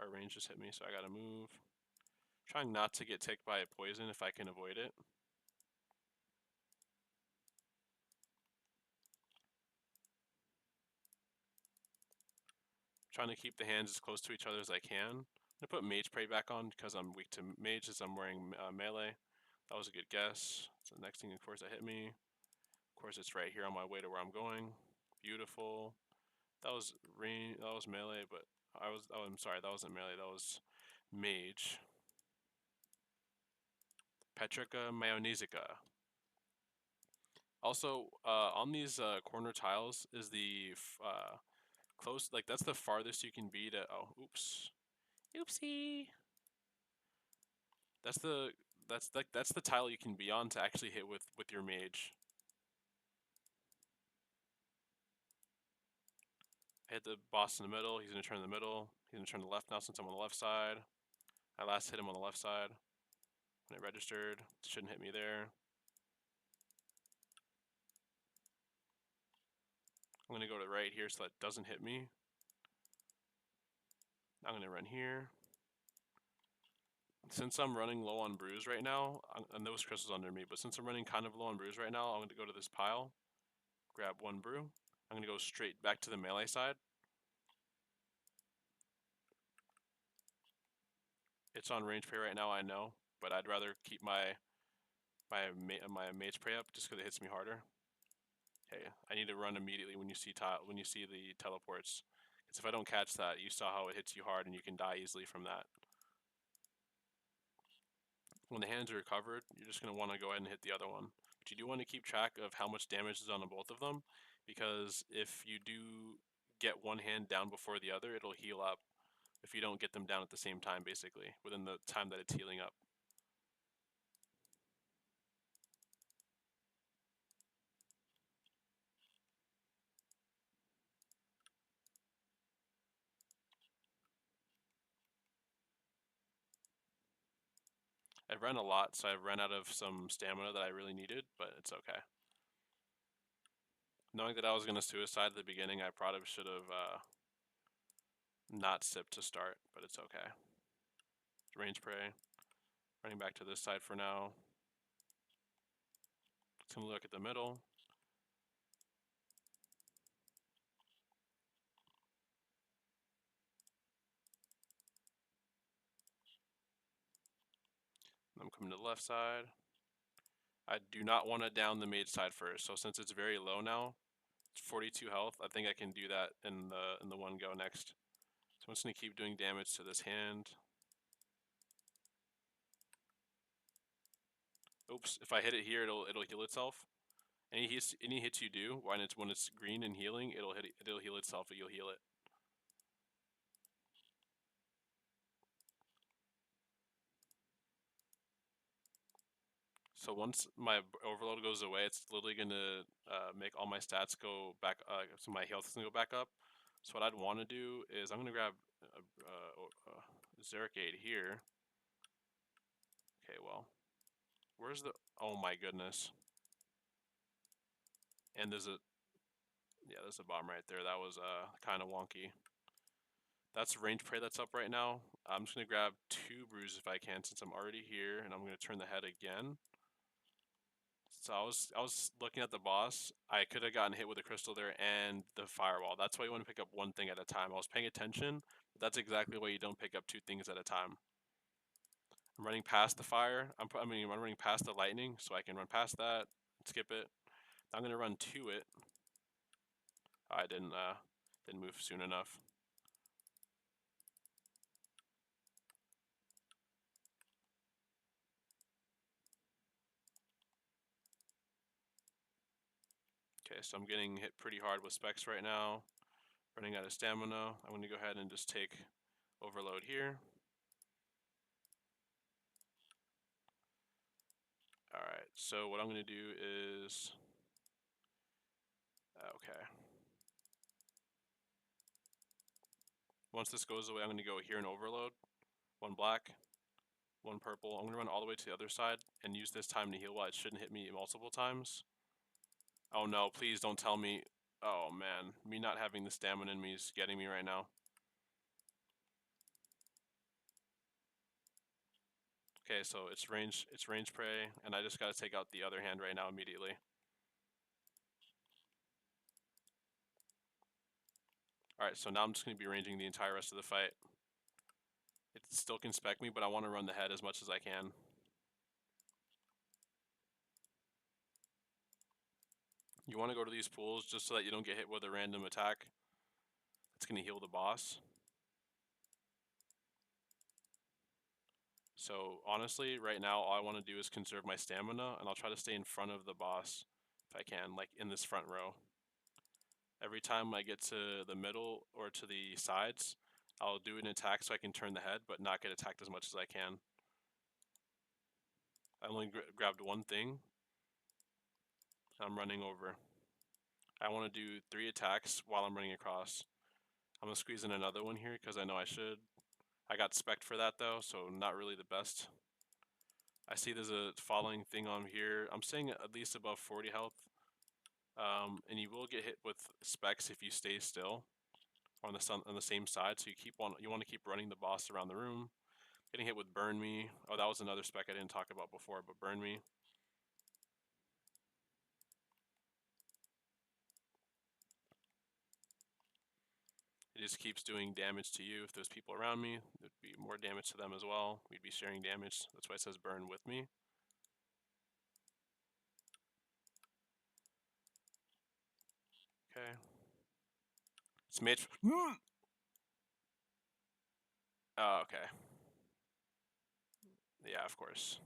Or range just hit me, so I gotta move. Trying not to get ticked by a poison if I can avoid it. Trying to keep the hands as close to each other as I can. I'm gonna put Mage Prey back on because I'm weak to Mage as I'm wearing melee. That was a good guess. So the next thing, of course, that hit me. Of course, it's right here on my way to where I'm going. Beautiful. That was melee, but I'm sorry, that wasn't melee. That was Mage. Petrica Mayonnaisica. Also, on these corner tiles is the close, like that's the farthest you can be to, oh, oops. Oopsie. That's the tile you can be on to actually hit with your mage. I hit the boss in the middle, he's gonna turn in the middle. He's gonna turn to the left now since I'm on the left side. I last hit him on the left side. When it registered, shouldn't hit me there. I'm going to go to right here so that doesn't hit me. I'm going to run here. Since I'm running low on brews right now, and those crystals under me, but since I'm running kind of low on brews right now, I'm going to go to this pile, grab one brew. I'm going to go straight back to the melee side. It's on range prey right now, I know, but I'd rather keep my mage prey up just because it hits me harder. Okay, I need to run immediately when you see the teleports, because if I don't catch that, you saw how it hits you hard and you can die easily from that. When the hands are recovered, you're just going to want to go ahead and hit the other one. But you do want to keep track of how much damage is on both of them, because if you do get one hand down before the other, it'll heal up. If you don't get them down at the same time, basically, within the time that it's healing up. I've run a lot, so I've run out of some stamina that I really needed, but it's okay. Knowing that I was going to suicide at the beginning, I probably should have not sipped to start, but it's okay. Range prey. Running back to this side for now. Let's gonna look at the middle. I'm coming to the left side. I do not want to down the mage side first, so since it's very low now, it's 42 health, I think I can do that in the one go next. So I'm just gonna keep doing damage to this hand. Oops, if I hit it here, it'll heal itself. Any hits you do, when it's green and healing, it'll heal itself, but you'll heal it. So once my overload goes away, it's literally gonna make all my stats go back. So my health is gonna go back up. So what I'd want to do is I'm gonna grab Zericade here. Okay, well, where's the? Oh my goodness. And there's a bomb right there. That was kind of wonky. That's range prey that's up right now. I'm just gonna grab 2 brews if I can, since I'm already here, and I'm gonna turn the head again. So I was looking at the boss. I could have gotten hit with a crystal there and the firewall. That's why you want to pick up one thing at a time. I was paying attention, but that's exactly why you don't pick up 2 things at a time. I'm running past the fire. I'm running past the lightning, so I can run past that, skip it. I'm gonna run to it. I didn't move soon enough. Okay, so I'm getting hit pretty hard with specs right now. Running out of stamina. I'm gonna go ahead and just take overload here. Alright, so what I'm gonna do is okay. Once this goes away, I'm gonna go here and overload. 1 black, 1 purple. I'm gonna run all the way to the other side and use this time to heal while it shouldn't hit me multiple times. Oh no, please don't tell me. Oh man, me not having the stamina in me is getting me right now. Okay, so it's range prey, and I just gotta take out the other hand right now immediately. Alright, so now I'm just gonna be ranging the entire rest of the fight. It still can spec me, but I want to run the head as much as I can. You want to go to these pools just so that you don't get hit with a random attack. It's going to heal the boss. So honestly, right now, all I want to do is conserve my stamina, and I'll try to stay in front of the boss if I can, like in this front row. Every time I get to the middle or to the sides, I'll do an attack so I can turn the head, but not get attacked as much as I can. I only grabbed 1 thing. I'm running over. I want to do 3 attacks while I'm running across. I'm going to squeeze in another one here because I know I should. I got spec'd for that though, so not really the best. I see there's a falling thing on here. I'm saying at least above 40 health. And you will get hit with specs if you stay still on the same side. So you want to keep running the boss around the room. Getting hit with burn me. Oh, that was another spec I didn't talk about before, but burn me. It just keeps doing damage to you. If there's people around me, there'd be more damage to them as well. We'd be sharing damage. That's why it says burn with me. Okay. It's made. Oh, okay. Yeah, of course.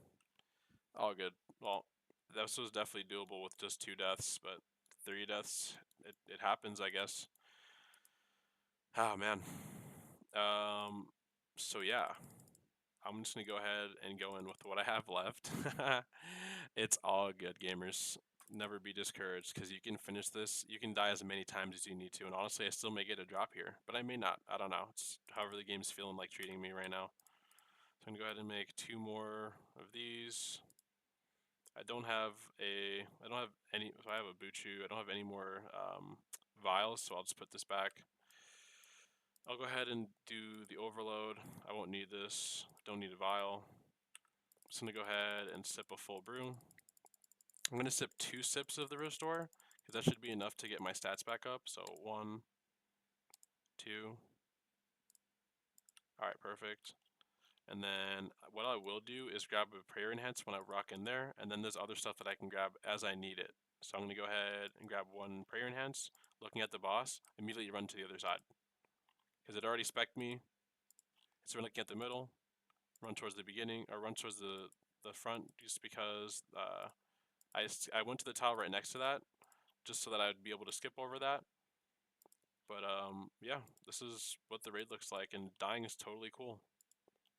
All good. Well, this was definitely doable with just 2 deaths, but 3 deaths, it happens, I guess. Oh, man. So yeah, I'm just gonna go ahead and go in with what I have left. It's all good, gamers. Never be discouraged, because you can finish this. You can die as many times as you need to, and honestly, I still may get a drop here, but I may not. I don't know. It's however the game's feeling like treating me right now. So I'm gonna go ahead and make 2 more of these. I don't have any, so I have a Buchu. I don't have any more vials, so I'll just put this back. I'll go ahead and do the overload. I won't need this. Don't need a vial. I'm just gonna go ahead and sip a full brew. I'm gonna sip 2 sips of the restore, because that should be enough to get my stats back up. So 1, 2. Alright, perfect. And then what I will do is grab a prayer enhance when I rock in there, and then there's other stuff that I can grab as I need it. So I'm gonna go ahead and grab 1 prayer enhance, looking at the boss, immediately run to the other side. Because it already spec'd me. It's looking at the middle, run towards the beginning, or run towards the front, just because I went to the tile right next to that, just so that I'd be able to skip over that. But yeah, this is what the raid looks like, and dying is totally cool.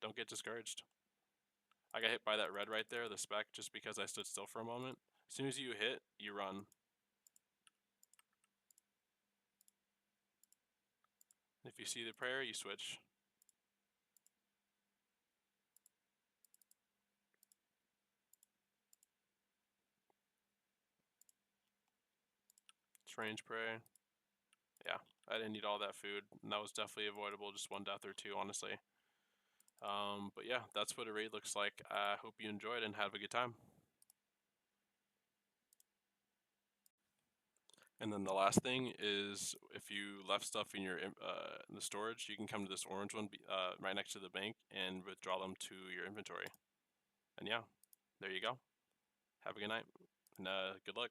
Don't get discouraged. I got hit by that red right there, the spec, just because I stood still for a moment. As soon as you hit, you run. If you see the prayer, you switch. It's range prayer. Yeah, I didn't need all that food, and that was definitely avoidable, just 1 death or 2, honestly. But yeah, that's what a raid looks like. I hope you enjoyed and have a good time. And then the last thing is, if you left stuff in your in the storage, you can come to this orange one right next to the bank and withdraw them to your inventory. And yeah, there you go. Have a good night, and good luck.